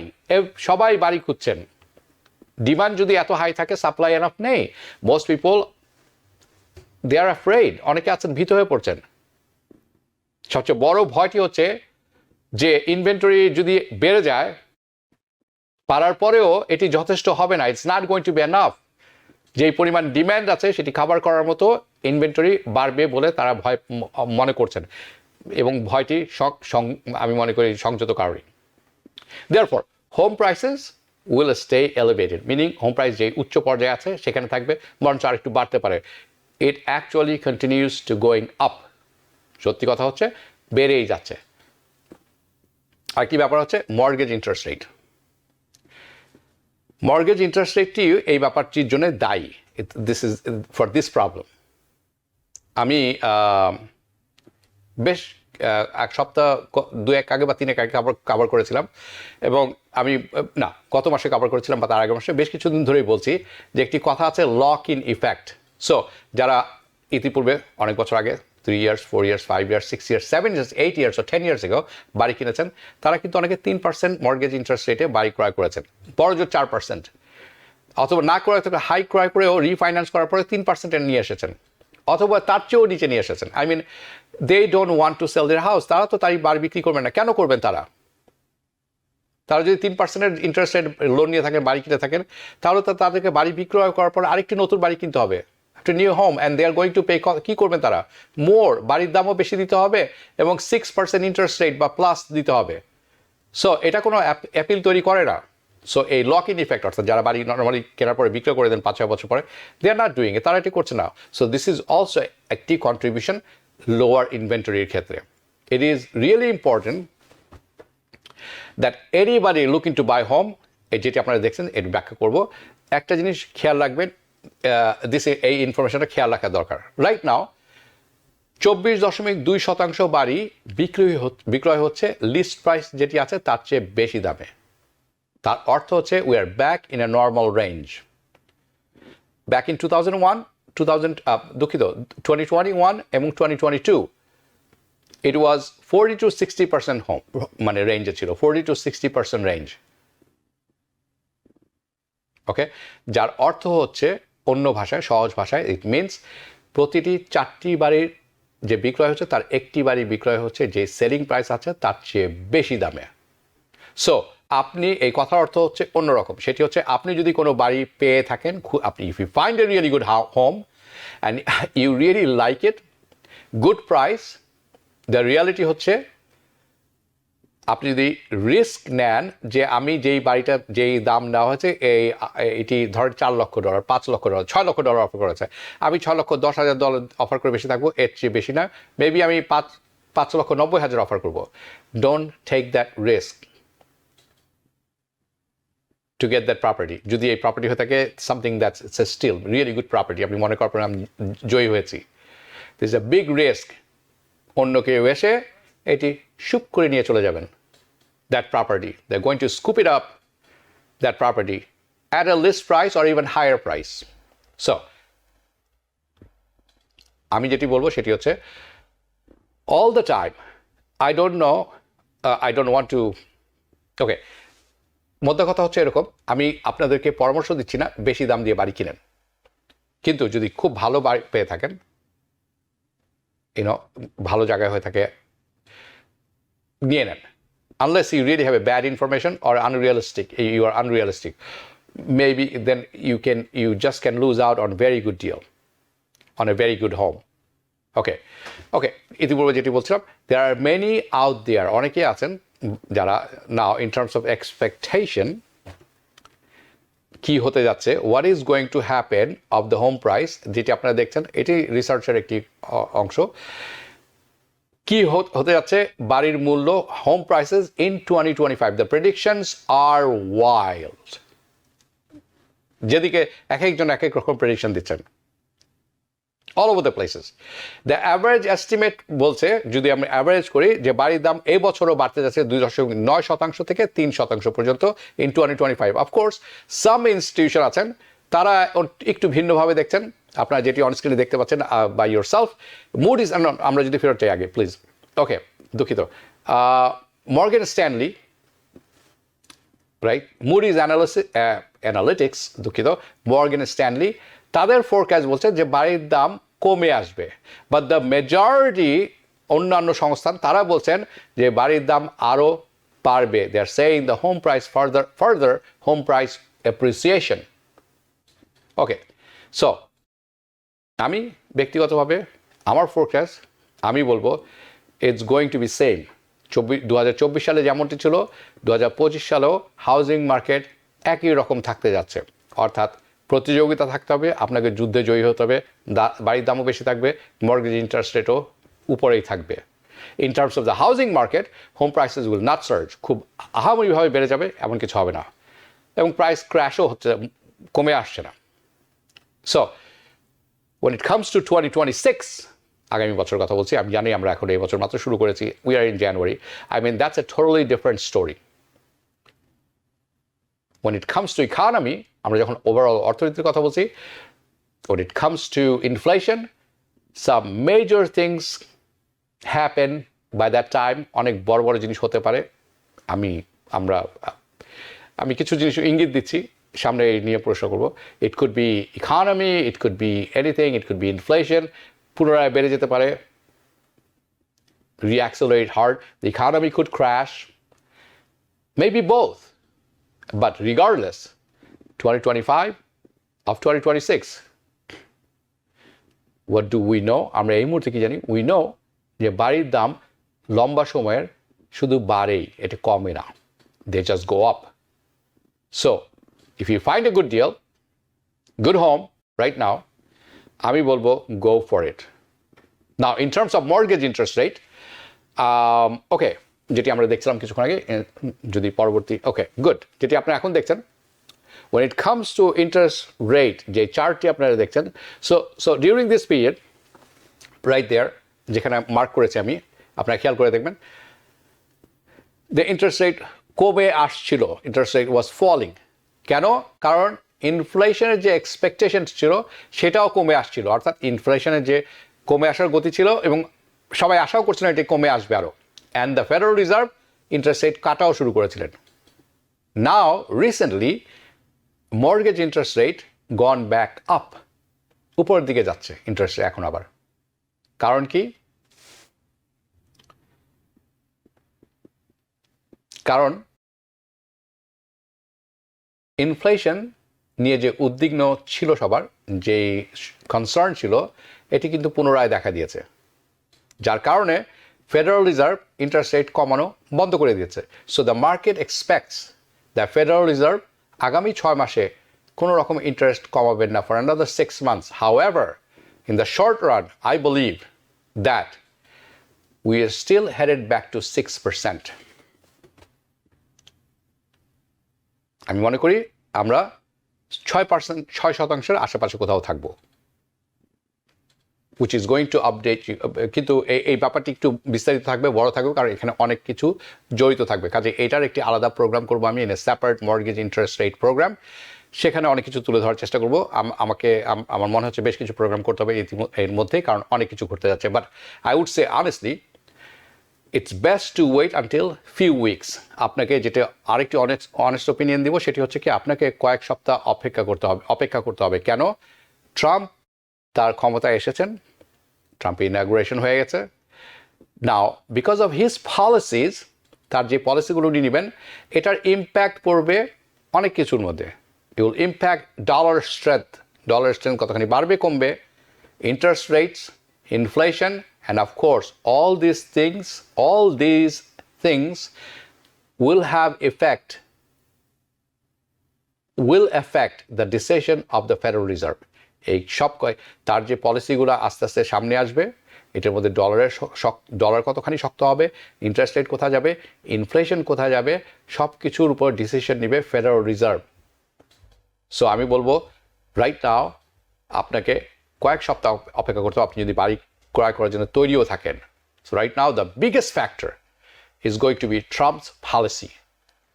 সবাই বাড়ি খুঁজছেন, ডিমান্ড যদি এত হাই থাকে, সাপ্লাই এনাফ নেই, most people they are afraid, অনেকে আছেন ভীত হয়ে পড়ছেন। সবচেয়ে বড় ভয়টি হচ্ছে যে ইনভেন্টরি যদি বেড়ে যায়, পারার পরেও এটি যথেষ্ট হবে না, it's not going to B enough, যেই পরিমাণ ডিম্যান্ড আছে সেটি কভার করার মতো ইনভেন্টরি বাড়বে বলে তারা ভয় মনে করছেন, এবং ভয়টি আমি মনে করি সংযত কারণই। Therefore home prices will stay elevated, meaning home price যে উচ্চ পর্যায়ে আছে সেখানে থাকবে, বরঞ্চ আরেকটু বাড়তে পারে। It actually continues to going up, সত্যি কথা হচ্ছে বেড়েই যাচ্ছে। আর কি ব্যাপার হচ্ছে mortgage interest rate, mortgage interest রেটটি এই ব্যাপারটির জন্য দায়ী, this is for this problem. আমি বেশ এক সপ্তাহ 2-1 আগে বা 3 আগে কভার করেছিলাম, এবং আমি গত মাসে কভার করেছিলাম বা তার আগের মাসে, বেশ কিছুদিন ধরেই বলছি যে একটি কথা আছে লক ইন ইফেক্ট। সো যারা ইতিপূর্বে অনেক বছর আগে 3 years, 4 years, 5 years, 6 years, 7 years, 8 years or 10 years ago বাড়ি কিনেছেন, তারা কিন্তু অনেকে 3% মর্গেজ ইন্টারেস্ট রেটে বাড়ি ক্রয় করেছেন, বড়জোর 4%, অথবা না ক্রয় থেকে হাই ক্রয় করেও রিফাইন্যান্স করার পরে 3% নিয়ে এসেছেন, অথবা তার চেয়েও নিচে নিয়ে এসেছেন। I mean they don't want to sell their house. তারা তো তাই বাড়ি বিক্রি করবেন না। কেন করবেন তারা? তারা যদি 3% ইন্টারেস্ট রেট লোন নিয়ে থাকেন, বাড়ি কিনে থাকেন, তাহলে তো তাদেরকে বাড়ি বিক্রয় করার পর আরেকটি নতুন বাড়ি কিনতে হবে, একটা new home, and they are going to pay. কী করবেন তারা? মোর, বাড়ির দামও বেশি দিতে হবে এবং 6% ইন্টারেস্ট রেট বা প্লাস দিতে হবে। সো এটা কোনো অ্যাপিল তৈরি করে না। সো এই লক ইন ইফেক্ট, অর্থাৎ যারা বাড়ি নর্মালি কেনার পরে বিক্রয় করে দেন 5-6 বছর পরে, দে আর নট ডুইং ইট, তারা এটি করছে না। সো দিস ইজ অলসো একটি কন্ট্রিবিউশন লোয়ার ইনভেন্টরির ক্ষেত্রে। It is really important that anybody looking to buy home, যেটি আপনারা দেখছেন এটি ব্যাখ্যা করব। একটা জিনিস খেয়াল রাখবেন, এই ইনফরমেশনটা খেয়াল রাখা দরকার। রাইট নাও 24.2% বাড়ি বিক্রয় হচ্ছে লিস্ট প্রাইস যেটি আছে তার চেয়ে বেশি দামে। তার অর্থ হচ্ছে we are back in a normal range. Back in 2021 এবং 2022 it was 40 to 60% হোম, মানে রেঞ্জে ছিল 40 to 60% রেঞ্জ। ওকে, যার অর্থ হচ্ছে অন্য ভাষায়, সহজ ভাষায়, ইট মিনস প্রতিটি 4টি বাড়ির যে বিক্রয় হচ্ছে তার একটি বাড়ি বিক্রয় হচ্ছে যে সেলিং প্রাইস আছে তার চেয়ে বেশি দামে। সো আপনি, এই কথার অর্থ হচ্ছে অন্যরকম। সেটি হচ্ছে আপনি যদি কোনো বাড়ি পেয়ে থাকেন, আপনি if you find a really good home and you really like it, good price, the reality হচ্ছে আপনি যদি রিস্ক নেন যে আমি যেই বাড়িটা, যেই দাম নেওয়া হয়েছে, এটি ধরেন $4 লক্ষ, $5 লক্ষ, $6 লক্ষ অফার করেছে, আমি $6,10,000 অফার করে বেশি থাকবো, এর চেয়ে বেশি না, মেবি আমি $5,90,000 অফার করবো। Don't take that risk to get that property. যদি এই প্রপার্টি হয়ে থাকে something that's still really good property, আপনি মনে করেন আমি জয়ী হয়েছি, this is a big risk। অন্য কেউ এসে এটি শুপ করে নিয়ে চলে যাবেন, that property, they're going to scoop it up, that property at a list price or even higher price. So আমি যেটি বলবো সেটি হচ্ছে all the time, I don't know, I don't want to, okay, মধ্যে কথা হচ্ছে এরকম, আমি আপনাদেরকে পরামর্শ দিচ্ছি না বেশি দাম দিয়ে বাড়ি কিনেন, কিন্তু যদি খুব ভালো বাড়ি পেয়ে থাকেন, ভালো জায়গায় হয়ে থাকে, নিয়ে নেন। Unless you really have a bad information or you are unrealistic, maybe then you just can lose out on very good deal, on a very good home. Okay, ইতিপূর্বে যেটি বলছিলাম, there are many out there, অনেকেই আছেন যারা now in terms of expectation কি হতে যাচ্ছে, what is going to happen of the home price, যেটি আপনারা দেখছেন এটি রিসার্চের একটি অংশ, কি হতে যাচ্ছে বাড়ির মূল্য, home prices in 2025, the predictions are wild। যেদিকে এক একজন এক এক রকম প্রেডিকশন দিচ্ছেন, all over the places. The average estimate বলছে, যদি আমরা অ্যাভারেজ করি, যে বাড়ির দাম এই বছরও বাড়তে যাচ্ছে 2.9% থেকে 3% পর্যন্ত in 2025। অফকোর্স সাম ইনস্টিটিউশন আছেন তারা একটু ভিন্নভাবে দেখছেন, আপনারা যেটি অনস্ক্রিনে দেখতে পাচ্ছেন বাই ইয়োর সেলফ। মুডিজ, আমরা যদি ফেরত চাই আগে প্লিজ, ওকে, দুঃখিত, Morgan Stanley, right, Moody's analytics, দুঃখিত, মর্গান স্ট্যানলি, তাদের ফোরকাস্ট বলছে যে বাড়ির দাম কমে আসবে। বাট দ্য মেজরিটি অন্যান্য সংস্থান তারা বলছেন যে বাড়ির দাম আরও বাড়বে। They are saying the home price further home price appreciation. Okay, so আমি ব্যক্তিগতভাবে আমার ফোরকাস্ট, আমি বলবো it's going to be same. 2024 সালে যেমনটি ছিল 2025 সালেও হাউজিং মার্কেট একই রকম থাকতে যাচ্ছে, অর্থাৎ প্রতিযোগিতা থাকতে হবে, আপনাকে যুদ্ধে জয়ী হতে হবে, বাড়ির দামও বেশি থাকবে, মর্গেজ ইন্টারেস্ট রেটও উপরেই থাকবে। In terms of the housing market, home prices will not surge, খুব আহামরিভাবে বেড়ে যাবে এমন কিছু হবে না, এবং প্রাইস ক্র্যাশও হচ্ছে, কমে আসছে না। So when it comes to 2026, আগামী বছর কথা বলছি, আমি জানি আমরা এখন এই বছর মাত্র শুরু করেছি, we are in January, I mean that's a totally different story. When it comes to economy, আমরা যখন ওভারঅল অর্থনীতির কথা বলছি, when it comes to inflation, some major things happen by that time. অনেক বড় বড় জিনিস হতে পারে। আমি কিছু জিনিস ইঙ্গিত দিচ্ছি, সামনে এই নিয়ে প্রশ্ন করব। It could be economy, it could be anything, it could be inflation, পুনরায় বেড়ে যেতে পারে, reaccelerate hard, the economy could crash, maybe both. But regardless, 2025 of 2026, what do we know? আমরা এই মুহূর্তে কি জানি? We know যে বাড়ির দাম লম্বা সময়ের শুধু বাড়েই, এটা কমে না, they just go up. So if you find a good deal, good home right now, আমি বলবো go for it. Now in terms of mortgage interest rate, ওকে, যেটি আমরা দেখছিলাম কিছুক্ষণ আগে, যদি পরবর্তী, ওকে গুড, যেটি আপনারা এখন দেখছেন, when it comes to interest rate, যে চার্টটি আপনারা দেখছেন, so during this period right there, যেখানে মার্ক করেছি আমি, আপনারা খেয়াল করে দেখবেন, the interest rate কমে আসছিল, interest rate was falling. কেন? কারণ ইনফ্লেশনের যে এক্সপেকটেশন ছিল সেটাও কমে আসছিল, অর্থাৎ ইনফ্লেশনের যে কমে আসার গতি ছিল এবং সবাই আশাও করছিলেন এটি কমে আসবে আরও, and the federal reserve interest rate কাটাও শুরু করেছিলেন। নাও রিসেন্টলি মর্গেজ ইন্টারেস্ট রেট গন ব্যাক আপ, উপরের দিকে যাচ্ছে ইন্টারেস্ট রেট এখন আবার। কারণ কি? কারণ ইনফ্লেশন নিয়ে যে উদ্বিগ্ন ছিল সবার, যে কনসার্ন ছিল, এটি কিন্তু পুনরায় দেখা দিয়েছে, যার কারণে ফেডারেল রিজার্ভ ইন্টারেস্ট রেট কমানো বন্ধ করে দিয়েছে। So the market expects the federal reserve আগামী 6 মাসে কোনো রকম ইন্টারেস্ট কমাবেন না for another 6 months. However, in the short run, I believe that we are still headed back to 6%. আমি মনে করি আমরা 6% আশেপাশে কোথাও থাকবো, which is going to update you. কিন্তু এই ব্যাপারটি একটু বিস্তারিত থাকবে, বড় থাকবে, কারণ এখানে অনেক কিছু জড়িত থাকবে। কাজে এটার একটি আলাদা প্রোগ্রাম করবো আমি, in a separate mortgage interest rate program. সেখানে অনেক কিছু তুলে ধরার চেষ্টা করবো। আমার মনে হচ্ছে বেশ কিছু প্রোগ্রাম করতে হবে এর মধ্যেই, কারণ অনেক কিছু ঘটতে যাচ্ছে। But I would say honestly, it's best to wait until few weeks. আপনাকে যেটা আরেকটি অনেস্ট ওপিনিয়ন দিব, সেটি হচ্ছে কি, আপনাকে কয়েক সপ্তাহ অপেক্ষা করতে হবে। কেন? ট্রাম্প তার ক্ষমতায় এসেছেন, ট্রাম্প ইনাগুরেশন হয়ে গেছে। Now because of his policies, তার যে পলিসিগুলো উনি নেবেন, এটার ইম্প্যাক্ট পড়বে অনেক কিছুর মধ্যে। It will impact dollar strength কতখানি বাড়বে কমবে, interest rates, inflation, and of course all these things will affect the decision of the Federal Reserve. এই সব তার যে পলিসিগুলো আস্তে আস্তে সামনে আসবে, এটার মধ্যে ডলার কতখানি শক্ত হবে, ইন্টারেস্ট রেট কোথায় যাবে, ইনফ্লেশন কোথায় যাবে, সব কিছুর উপর ডিসিশন নেবে ফেডারেল রিজার্ভ। সো আমি বলবো রাইট নাও আপনাকে কয়েক সপ্তাহ অপেক্ষা করতে হবে, আপনি যদি বাড়ি ক্রয় করার জন্য তৈরিও থাকেন। So right now the biggest factor is going to be Trump's policy.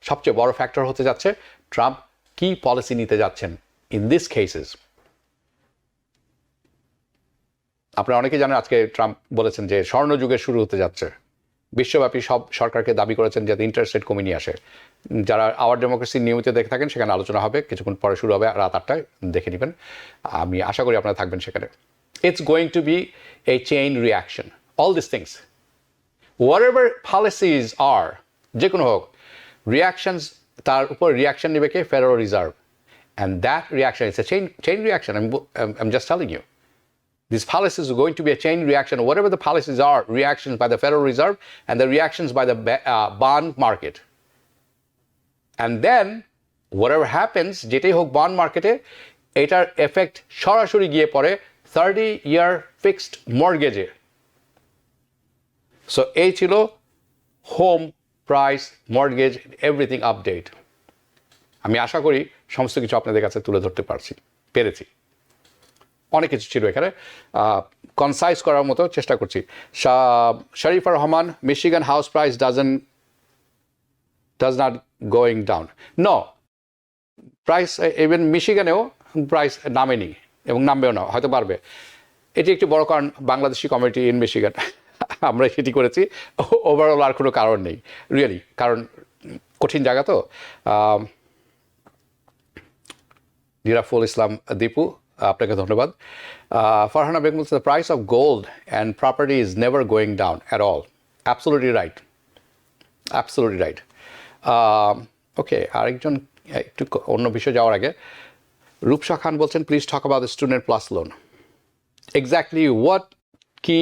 সবচেয়ে বড় ফ্যাক্টর হতে যাচ্ছে ট্রাম্প কি পলিসি নিতে যাচ্ছেন ইন দিস কেসেস। আপনারা অনেকেই জানেন, আজকে ট্রাম্প বলেছেন যে স্বর্ণযুগের শুরু হতে যাচ্ছে। বিশ্বব্যাপী সব সরকারকে দাবি করেছেন যাতে ইন্টারেস্ট রেট কমিয়ে নিয়ে আসে। যারা আওয়ার ডেমোক্রেসি নিয়মিত দেখে থাকেন, সেখানে আলোচনা হবে, কিছুক্ষণ পরে শুরু হবে, রাত 8টায় দেখে নেবেন। আমি আশা করি আপনারা থাকবেন সেখানে। It's going to be a chain reaction. All these things, whatever policies are, যে কোনো হোক, reactions, তার উপর reaction নেবে কে? Federal Reserve. And that reaction is a chain reaction. I'm just telling you. These policies are going to be a chain reaction. Whatever the policies are, reactions by the Federal Reserve and the reactions by the bond market. And then, whatever happens, যেটাই হোক bond market-এ, এটার effect সরাসরি গিয়ে পড়ে 30-year fixed mortgage. So এই ছিল home price, mortgage, everything update. আমি আশা করি সমস্ত কিছু আপনাদের কাছে তুলে ধরতে পেরেছি। অনেক কিছু ছিল এখানে, কনসাইজ করার মতো চেষ্টা করছি। Sharifa Rahman, Michigan house price does not going down. No, price even মিশিগানেও প্রাইস নামেনি, এবং নামবেও না, হয়তো বাড়বে। এটি একটি বড় কারণ বাংলাদেশি কমিউনিটি ইন মিশিগান, আমরা সেটি করেছি। ওভারঅল আর কোনো কারণ নেই রিয়েলি, কারণ কঠিন জায়গা তো। নিরাফুল ইসলাম দীপু, আপনাকে ধন্যবাদ। Farhana Begum, the price of gold and property is never going down at all. Absolutely right, absolutely right. Okay, আরেকজন একটু অন্য বিষয়ে যাওয়ার আগে রূপসা খান বলছেন, please talk about the student plus loan. Exactly what কি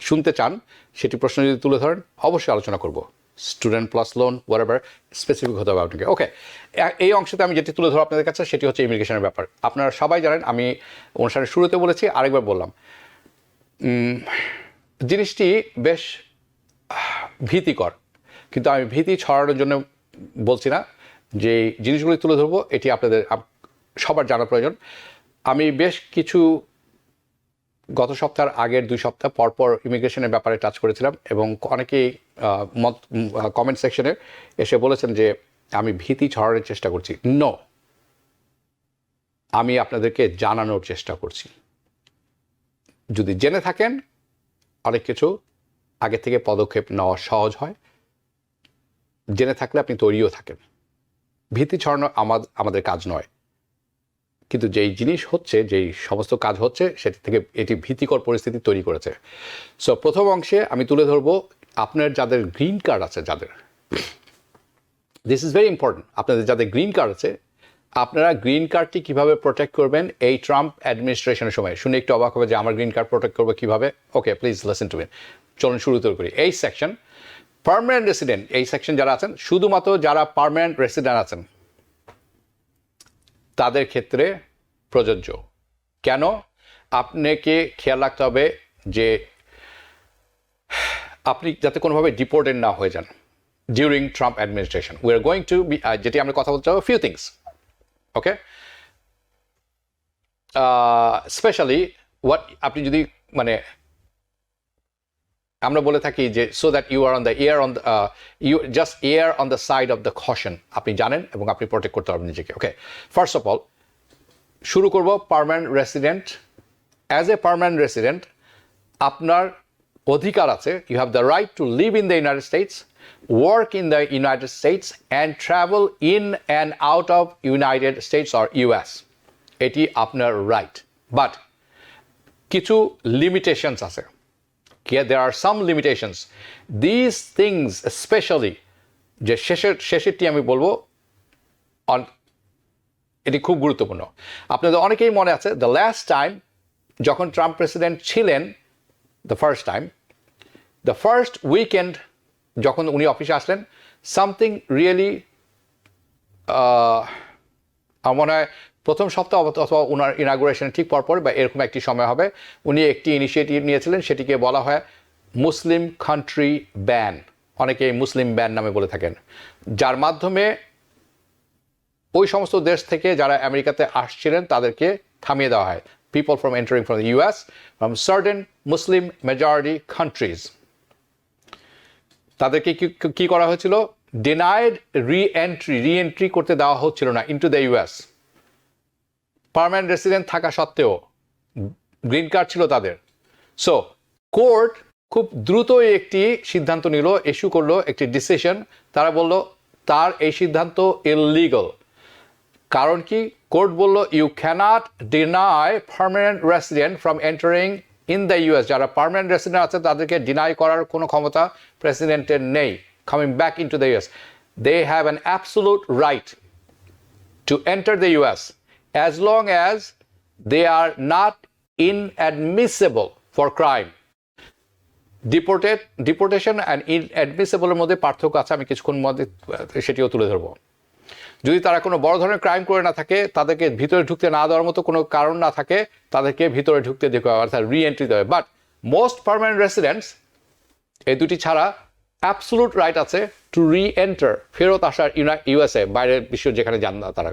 শুনতে চান সেটি প্রশ্ন যদি তুলে ধরেন অবশ্যই আলোচনা করব। Student plus loan whatever, specific হতে হবে আপনাকে। ওকে, এই অংশতে আমি যেটি তুলে ধরো আপনাদের কাছে সেটি হচ্ছে ইমিগ্রেশনের ব্যাপার। আপনারা সবাই জানেন, আমি অনুষ্ঠানের শুরুতে বলেছি, আরেকবার বললাম, জিনিসটি বেশ ভীতিকর, কিন্তু আমি ভীতি ছড়ানোর জন্য বলছি না, যে জিনিসগুলি তুলে ধরবো এটি আপনাদের সবার জানা প্রয়োজন। আমি বেশ কিছু গত সপ্তাহের আগের 2 সপ্তাহ পরপর ইমিগ্রেশনের ব্যাপারে টাচ করেছিলাম, এবং অনেকেই কমেন্ট সেকশনে এসে বলেছেন যে আমি ভীতি ছড়ানোর চেষ্টা করছি। নো, আমি আপনাদেরকে জানানোর চেষ্টা করছি। যদি জেনে থাকেন অনেক কিছু আগে থেকে পদক্ষেপ নেওয়া সহজ হয়, জেনে থাকলে আপনি তৈরিও থাকেন। ভীতি ছড়ানো আমাদের কাজ নয়, কিন্তু যেই জিনিস হচ্ছে, যেই সমস্ত কাজ হচ্ছে সেটি থেকে এটি ভীতিকর পরিস্থিতি তৈরি করেছে। সো প্রথম অংশে আমি তুলে ধরবো আপনার যাদের গ্রিন কার্ড আছে, যাদের, দিস ইজ ভেরি ইম্পর্টেন্ট, আপনাদের যাদের গ্রিন কার্ড আছে, আপনারা গ্রিন কার্ডটি কীভাবে প্রোটেক্ট করবেন এই ট্রাম্প অ্যাডমিনিস্ট্রেশনের সময়। শুনে একটু অবাক হবে যে আমার গ্রিন কার্ড প্রোটেক্ট করবো কীভাবে। ওকে, প্লিজ লিসেন টু মি। চলুন শুরু করি। এই সেকশন পার্মানেন্ট রেসিডেন্ট, এই সেকশন যারা আছেন, শুধুমাত্র যারা পার্মানেন্ট রেসিডেন্ট আছেন তাদের ক্ষেত্রে প্রযোজ্য। কেন? আপনাকে খেয়াল রাখতে হবে যে আপনি যাতে কোনোভাবে ডিপোর্টেড না হয়ে যান during Trump administration. We are going to be, যেটি আমরা কথা বলতে হবে, few things. Okay, specially what, আপনি যদি মানে আমরা বলে থাকি যে so that you are on the err on you just err on the side of the caution, আপনি জানেন এবং আপনি প্রোটেক্ট করতে পারবেন নিজেকে। ওকে, ফার্স্ট অফ অল শুরু করব permanent resident. As a permanent resident আপনার অধিকার আছে, you have the right to live in the United States, work in the United States and travel in and out of United States or US. এটি আপনার right, but কিছু limitations আছে। There are some limitations. These things especially, যে শেষেরটি আমি বলবো, এটি খুব গুরুত্বপূর্ণ। আপনাদের অনেকেই মনে আছে দ্য লাস্ট টাইম যখন ট্রাম্প প্রেসিডেন্ট ছিলেন, দ্য ফার্স্ট উইকেন্ড যখন উনি অফিসে আসলেন, সামথিং রিয়েলি, আমার মনে হয় প্রথম সপ্তাহ অথবা ওনার ইনাগুরেশনের ঠিক পরপর বা এরকম একটি সময় হবে, উনি একটি ইনিশিয়েটিভ নিয়েছিলেন, সেটিকে বলা হয় মুসলিম কান্ট্রি ব্যান, অনেকে মুসলিম ব্যান নামে বলে থাকেন, যার মাধ্যমে ওই সমস্ত দেশ থেকে যারা আমেরিকাতে আসছিলেন তাদেরকে থামিয়ে দেওয়া হয়, people from entering from the US from certain Muslim majority countries. তাদেরকে কি করা হয়েছিল? ডিনাইড রি-এন্ট্রি করতে দেওয়া হচ্ছিল না into the US. Permanent resident থাকা সত্ত্বেও গ্রিন কার্ড ছিল তাদের। সো কোর্ট খুব দ্রুতই একটি সিদ্ধান্ত নিল, ইস্যু করলো একটি ডিসিশন। তারা বলল তার এই সিদ্ধান্ত ইললিগাল। কারণ কি? কোর্ট বলল you can't deny permanent resident from entering in the US. যারা পার্মানেন্ট রেসিডেন্ট আছে তাদেরকে ডিনাই করার কোনো ক্ষমতা প্রেসিডেন্টের নেই coming back into the US. They have an absolute right to enter the US as long as they are not inadmissible for crime. Deportation and inadmissible এর মধ্যে পার্থক্য আছে, আমি কিছুক্ষণ মধ্যে সেটিও তুলে ধরবো। যদি তারা কোনো বড় ধরনের ক্রাইম করে না থাকে, তাদেরকে ভিতরে ঢুকতে না দেওয়ার মতো কোনো কারণ না থাকে, তাদেরকে ভিতরে ঢুকতে দেওয়া হবে, অর্থাৎ রি-এন্ট্রি দেবে। বাট মোস্ট পার্মানেন্ট রেসিডেন্টস, এই দুটি ছাড়া অ্যাবসোলুট রাইট আছে টু রি-এন্টার, ফেরত আসার ইউএসএ, বাইরের বিশ্ব যেখানে যান না তারা।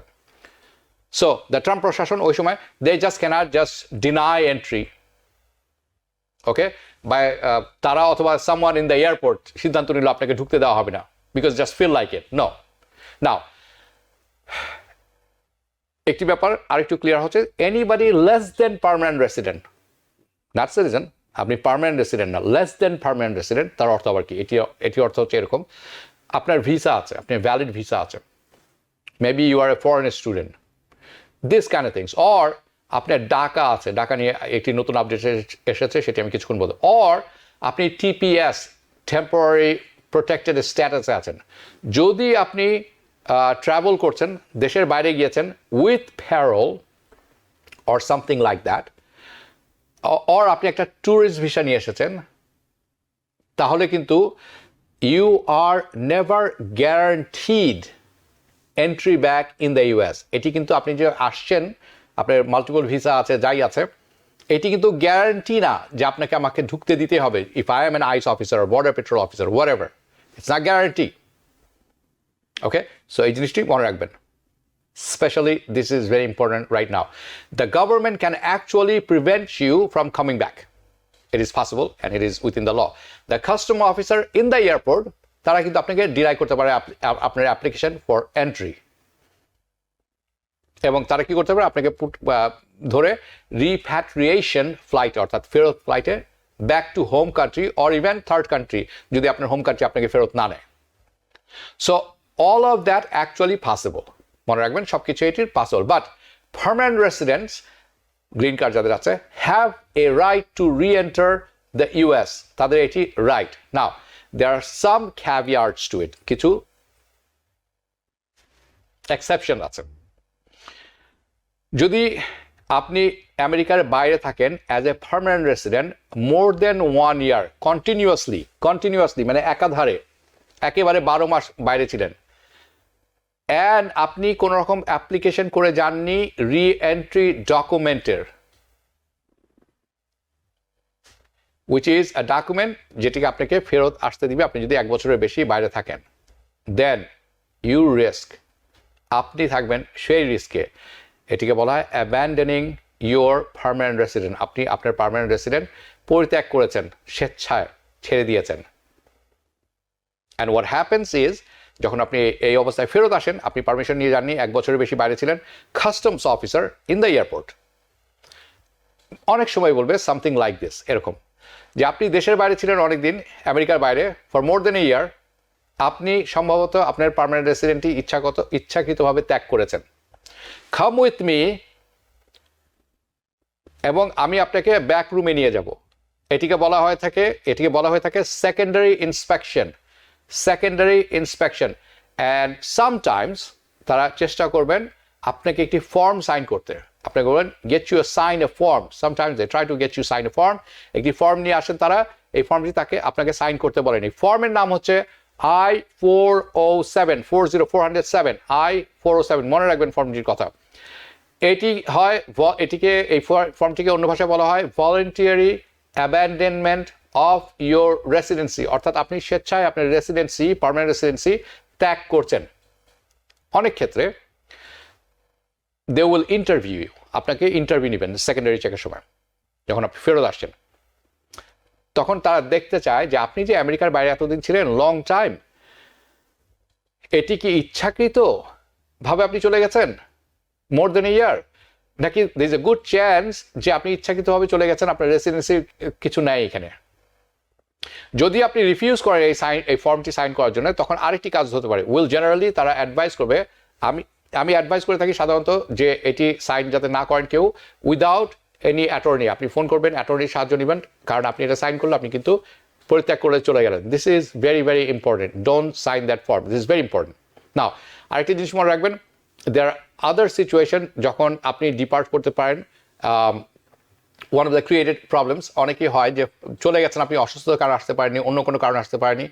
সো দ্য ট্রাম্প প্রশাসন ওই সময় they just can't just deny entry, okay, by তারা অথবা সামওয়ান ইন দ্য এয়ারপোর্ট সিদ্ধান্ত নিল আপনাকে ঢুকতে দেওয়া হবে না, because just feel like it. No. Now একটি ব্যাপার আরেকটু ক্লিয়ার হচ্ছে, anybody less than permanent resident, not citizen, আপনি পার্মানেন্ট রেসিডেন্ট না, লেস দেন পার্মানেন্ট রেসিডেন্ট, তার অর্থ আবার কি? এটি অর্থ হচ্ছে এরকম, আপনার ভিসা আছে, আপনার ভ্যালিড ভিসা আছে, maybe you are a foreign student, this kind of things, or আপনার ডাকা আছে, ডাকা নিয়ে একটি নতুন আপডেট এসেছে, সেটি আমি কিছুক্ষণ বলবো, অর আপনি টিপিএস টেম্পোরারি প্রোটেক্টেড স্ট্যাটাসে আছেন, যদি আপনি ট্রাভেল করছেন, দেশের বাইরে গিয়েছেন with parole or something like that, or আপনি একটা ট্যুরিস্ট ভিসা নিয়ে এসেছেন, তাহলে কিন্তু you are never guaranteed entry back in the US. এটি কিন্তু আপনি যে আসছেন, আপনার মাল্টিপল ভিসা আছে, যাই আছে, এটি কিন্তু গ্যারান্টি না যে আপনাকে আমাকে ঢুকতে দিতে হবে, if I am an ICE officer, border patrol officer, whatever, it's not guarantee. Okay, so এই জিনিসটি মনে রাখবেন। Especially, this is very important right now. The government can actually prevent you from coming back. It is possible and it is within the law. The custom officer in the airport, তারা কিন্তু আপনাকে deny করতে পারে আপনার application for entry, এবং তারা কি করতে পারে, আপনাকে ধরে রিপ্যাট্রিয়েশন ফ্লাইট, অর্থাৎ ফেরত ফ্লাইটে back to home country or even third country, যদি আপনার হোম কান্ট্রি আপনাকে ফেরত না নেয়। So all of that actually possible, মনে রাখবেন সবকিছু এটির possible, but permanent residents, green card যাদের আছে, হ্যাভ এ রাইট টু রি এন্টার দ্য ইউএস, তাদের এটি রাইট। নাও দেয়ার আর সাম ক্যাভিয়ার্টস টু ইট, কিছু এক্সেপশন আছে। যদি আপনি আমেরিকার বাইরে থাকেন as a permanent resident more than 1 year continuously মানে একাধারে একেবারে 12 মাস বাইরে ছিলেন, অ্যান্ড আপনি কোনো রকম অ্যাপ্লিকেশন করে যাননি রি এন্ট্রি ডকুমেন্টের, উইচ ইজ আ ডকুমেন্ট যেটিকে আপনাকে ফেরত আসতে দিবে আপনি যদি 1 বছরের বেশি বাইরে থাকেন, দেন ইউ রিস্ক, আপনি থাকবেন সেই রিস্কে। এটিকে বলা হয় অ্যাবান্ডনিং ইউর পার্মানেন্ট রেসিডেন্ট, আপনি আপনার পার্মানেন্ট রেসিডেন্ট পরিত্যাগ করেছেন, স্বেচ্ছায় ছেড়ে দিয়েছেন। অ্যান্ড হোয়াট হ্যাপেন্স ইজ, যখন আপনি এই অবস্থায় ফেরত আসেন, আপনি পারমিশন নিয়ে যাননি, 1 বছরের বেশি বাইরে ছিলেন, customs officer in the airport অনেক সময় বলবে সামথিং লাইক দিস, এরকম যে আপনি দেশের বাইরে ছিলেন অনেকদিন, আমেরিকার বাইরে ফর মোর দেন এ ইয়ার, আপনি সম্ভবত আপনার পার্মানেন্ট রেসিডেন্টটি ইচ্ছাকৃতভাবে ত্যাগ করেছেন, কাম উইথ মি, এবং আমি আপনাকে ব্যাক রুমে নিয়ে যাব। এটিকে বলা হয়ে থাকে সেকেন্ডারি ইন্সপেকশন, অ্যান্ড সামটাইমস তারা চেষ্টা করবেন আপনাকে একটি ফর্ম সাইন করতে, আপনাকে বলবেন get you sign a form, sometimes they try to get you sign a form, একটি ফর্ম নিয়ে আসেন তারা, এই ফর্মটি আপনাকে সাইন করতে বলেন। এই ফর্মের নাম হচ্ছে I-407 I-407, মনে রাখবেন ফর্মটির কথা। এই ফর্মটিকে অন্য ভাষায় বলা হয় voluntary abandonment of your residency, অর্থাৎ আপনি স্বেচ্ছায় আপনার রেসিডেন্সি, পার্মানেন্ট রেসিডেন্সি ত্যাগ করছেন। অনেক ক্ষেত্রে দে উইল ইন্টারভিউ ইউ, আপনাকে ইন্টারভিউ নেবেন সেকেন্ডারি চেকের সময়, যখন আপনি ফেরত আসছেন, তখন তারা দেখতে চায় যে আপনি যে আমেরিকার বাইরে এতদিন ছিলেন, লং টাইম, এটি কি ইচ্ছাকৃত ভাবে আপনি চলে গেছেন মোর দেন এ ইয়ার, নাকি there is a good chance যে আপনি ইচ্ছাকৃতভাবে চলে গেছেন, আপনার রেসিডেন্সির কিছু নেই এখানে। যদি আপনি রিফিউজ করেন এই ফর্মটি সাইন করার জন্য, তখন আরেকটি কাজ হতে পারে, উইল জেনারেলি তারা অ্যাডভাইস করবে, আমি অ্যাডভাইস করে থাকি সাধারণত যে এটি সাইন যাতে না করেন কেউ উইদাউট এনি অ্যাটর্নি, আপনি ফোন করবেন, অ্যাটর্নির সাহায্য নেবেন, কারণ আপনি এটা সাইন করলে আপনি কিন্তু পরিত্যাগ করে চলে গেলেন। This is very very important, don't sign that form, this is very important. Now আরেকটি জিনিস মনে রাখবেন, দেয়ার আর আদার সিচুয়েশন যখন আপনি ডিপার্ট করতে পারেন, one of the created problems, অনেকেই হয় যে চলে গেছেন, আপনি অসুস্থতার কারণে আসতে পারেননি, অন্য কোনো কারণে আসতে পারেনি,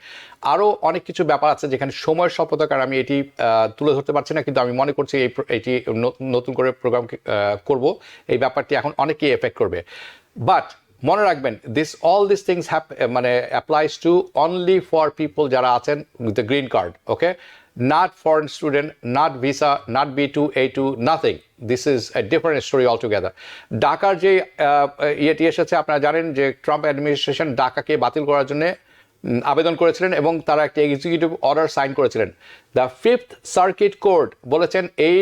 আরও অনেক কিছু ব্যাপার আছে যেখানে সময়ের স্বল্পতার কারণে আমি এটি তুলে ধরতে পারছি না, কিন্তু আমি মনে করছি এটি নতুন করে প্রোগ্রাম করব, এই ব্যাপারটি এখন অনেকেই এফেক্ট করবে। বাট মনে রাখবেন অল দিস থিংস মানে applies to only for people যারা আছেন with the green card, okay, not foreign student, not visa, not B2, A2, nothing. This is a different story altogether. ঢাকার যে ইয়েটি এসেছে, আপনারা জানেন যে ট্রাম্প অ্যাডমিনিস্ট্রেশন ঢাকাকে বাতিল করার জন্য আবেদন করেছিলেন এবং তারা একটা এক্সিকিউটিভ অর্ডার সাইন করেছিলেন। দ্য 5th সার্কিট কোর্ট বলেছেন এই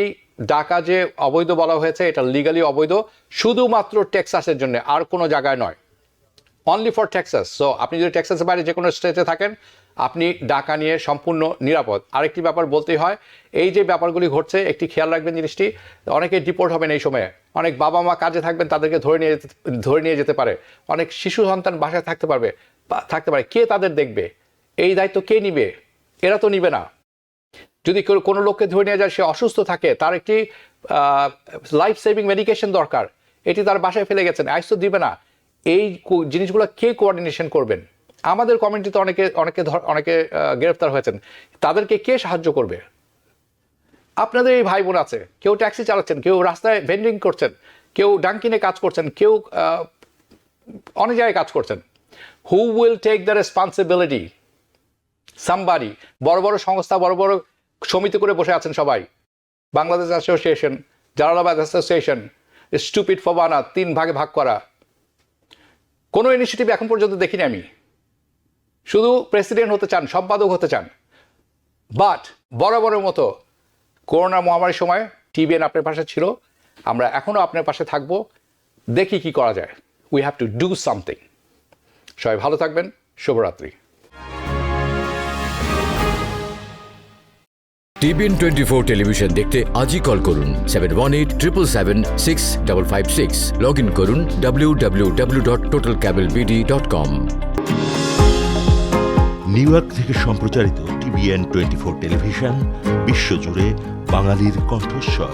ডাকা যে অবৈধ বলা হয়েছে এটা লিগালি অবৈধ শুধুমাত্র টেক্সাসের জন্য, আর কোনো জায়গায় নয়, অনলি ফর টেক্সাস। সো আপনি যদি টেক্সাসের বাইরে যে কোনো স্টেটে থাকেন আপনি ডাকা নিয়ে সম্পূর্ণ নিরাপদ। আরেকটি ব্যাপার বলতেই হয়, এই যে ব্যাপারগুলি ঘটছে একটি খেয়াল রাখবেন জিনিসটি, অনেকে ডিপোর্ট হবেন এই সময়ে, অনেক বাবা মা কাজে থাকবেন তাদেরকে ধরে নিয়ে যেতে পারে, অনেক শিশু সন্তান বাসায় থাকতে পারে, কে তাদের দেখবে, এই দায়িত্ব কে নিবে? এরা তো নিবে না। যদি কোনো লোককে ধরে নিয়ে যায়, সে অসুস্থ থাকে, তার একটি লাইফ সেভিং মেডিকেশন দরকার, এটি তার বাসায় ফেলে গেছেন, আইসো দিবে না, এই জিনিসগুলো কে কোঅর্ডিনেশন করবেন? আমাদের কমিউনিটিতে অনেকে গ্রেফতার হয়েছেন, তাদেরকে কে সাহায্য করবে? আপনাদের এই ভাই বোন আছে, কেউ ট্যাক্সি চালাচ্ছেন, কেউ রাস্তায় ভেন্ডিং করছেন, কেউ ডাঙ্কিনে কাজ করছেন, কেউ অনেক জায়গায় কাজ করছেন। Who will take the responsibility? Somebody. বড় বড় সংস্থা, বড় বড় সমিতি করে বসে আছেন সবাই, Bangladesh association, Jalalabad association, stupid FOBANA, 3 ভাগে ভাগ করা, কোনো ইনিশিয়েটিভ এখন পর্যন্ত দেখিনি আমি। শুধু প্রেসিডেন্ট হতে চান, সম্পাদক হতে চান। বাট বরাবরের মতো করোনা মহামারীর সময় টিবিএন আপনার পাশে ছিল, আমরা এখনও আপনার পাশে থাকবো। দেখি কি করা যায়। We have to do something. সবাই ভালো থাকবেন। শুভরাত্রি। টিবিএন 24 টেলিভিশন দেখতে আজই কল করুন 7187776556। লগ ইন করুন www.totalcablebd.com। নিউ ইয়র্ক থেকে সম্প্রচারিত টিবিএন 24 টেলিভিশন বিশ্বজুড়ে বাঙালির কণ্ঠস্বর।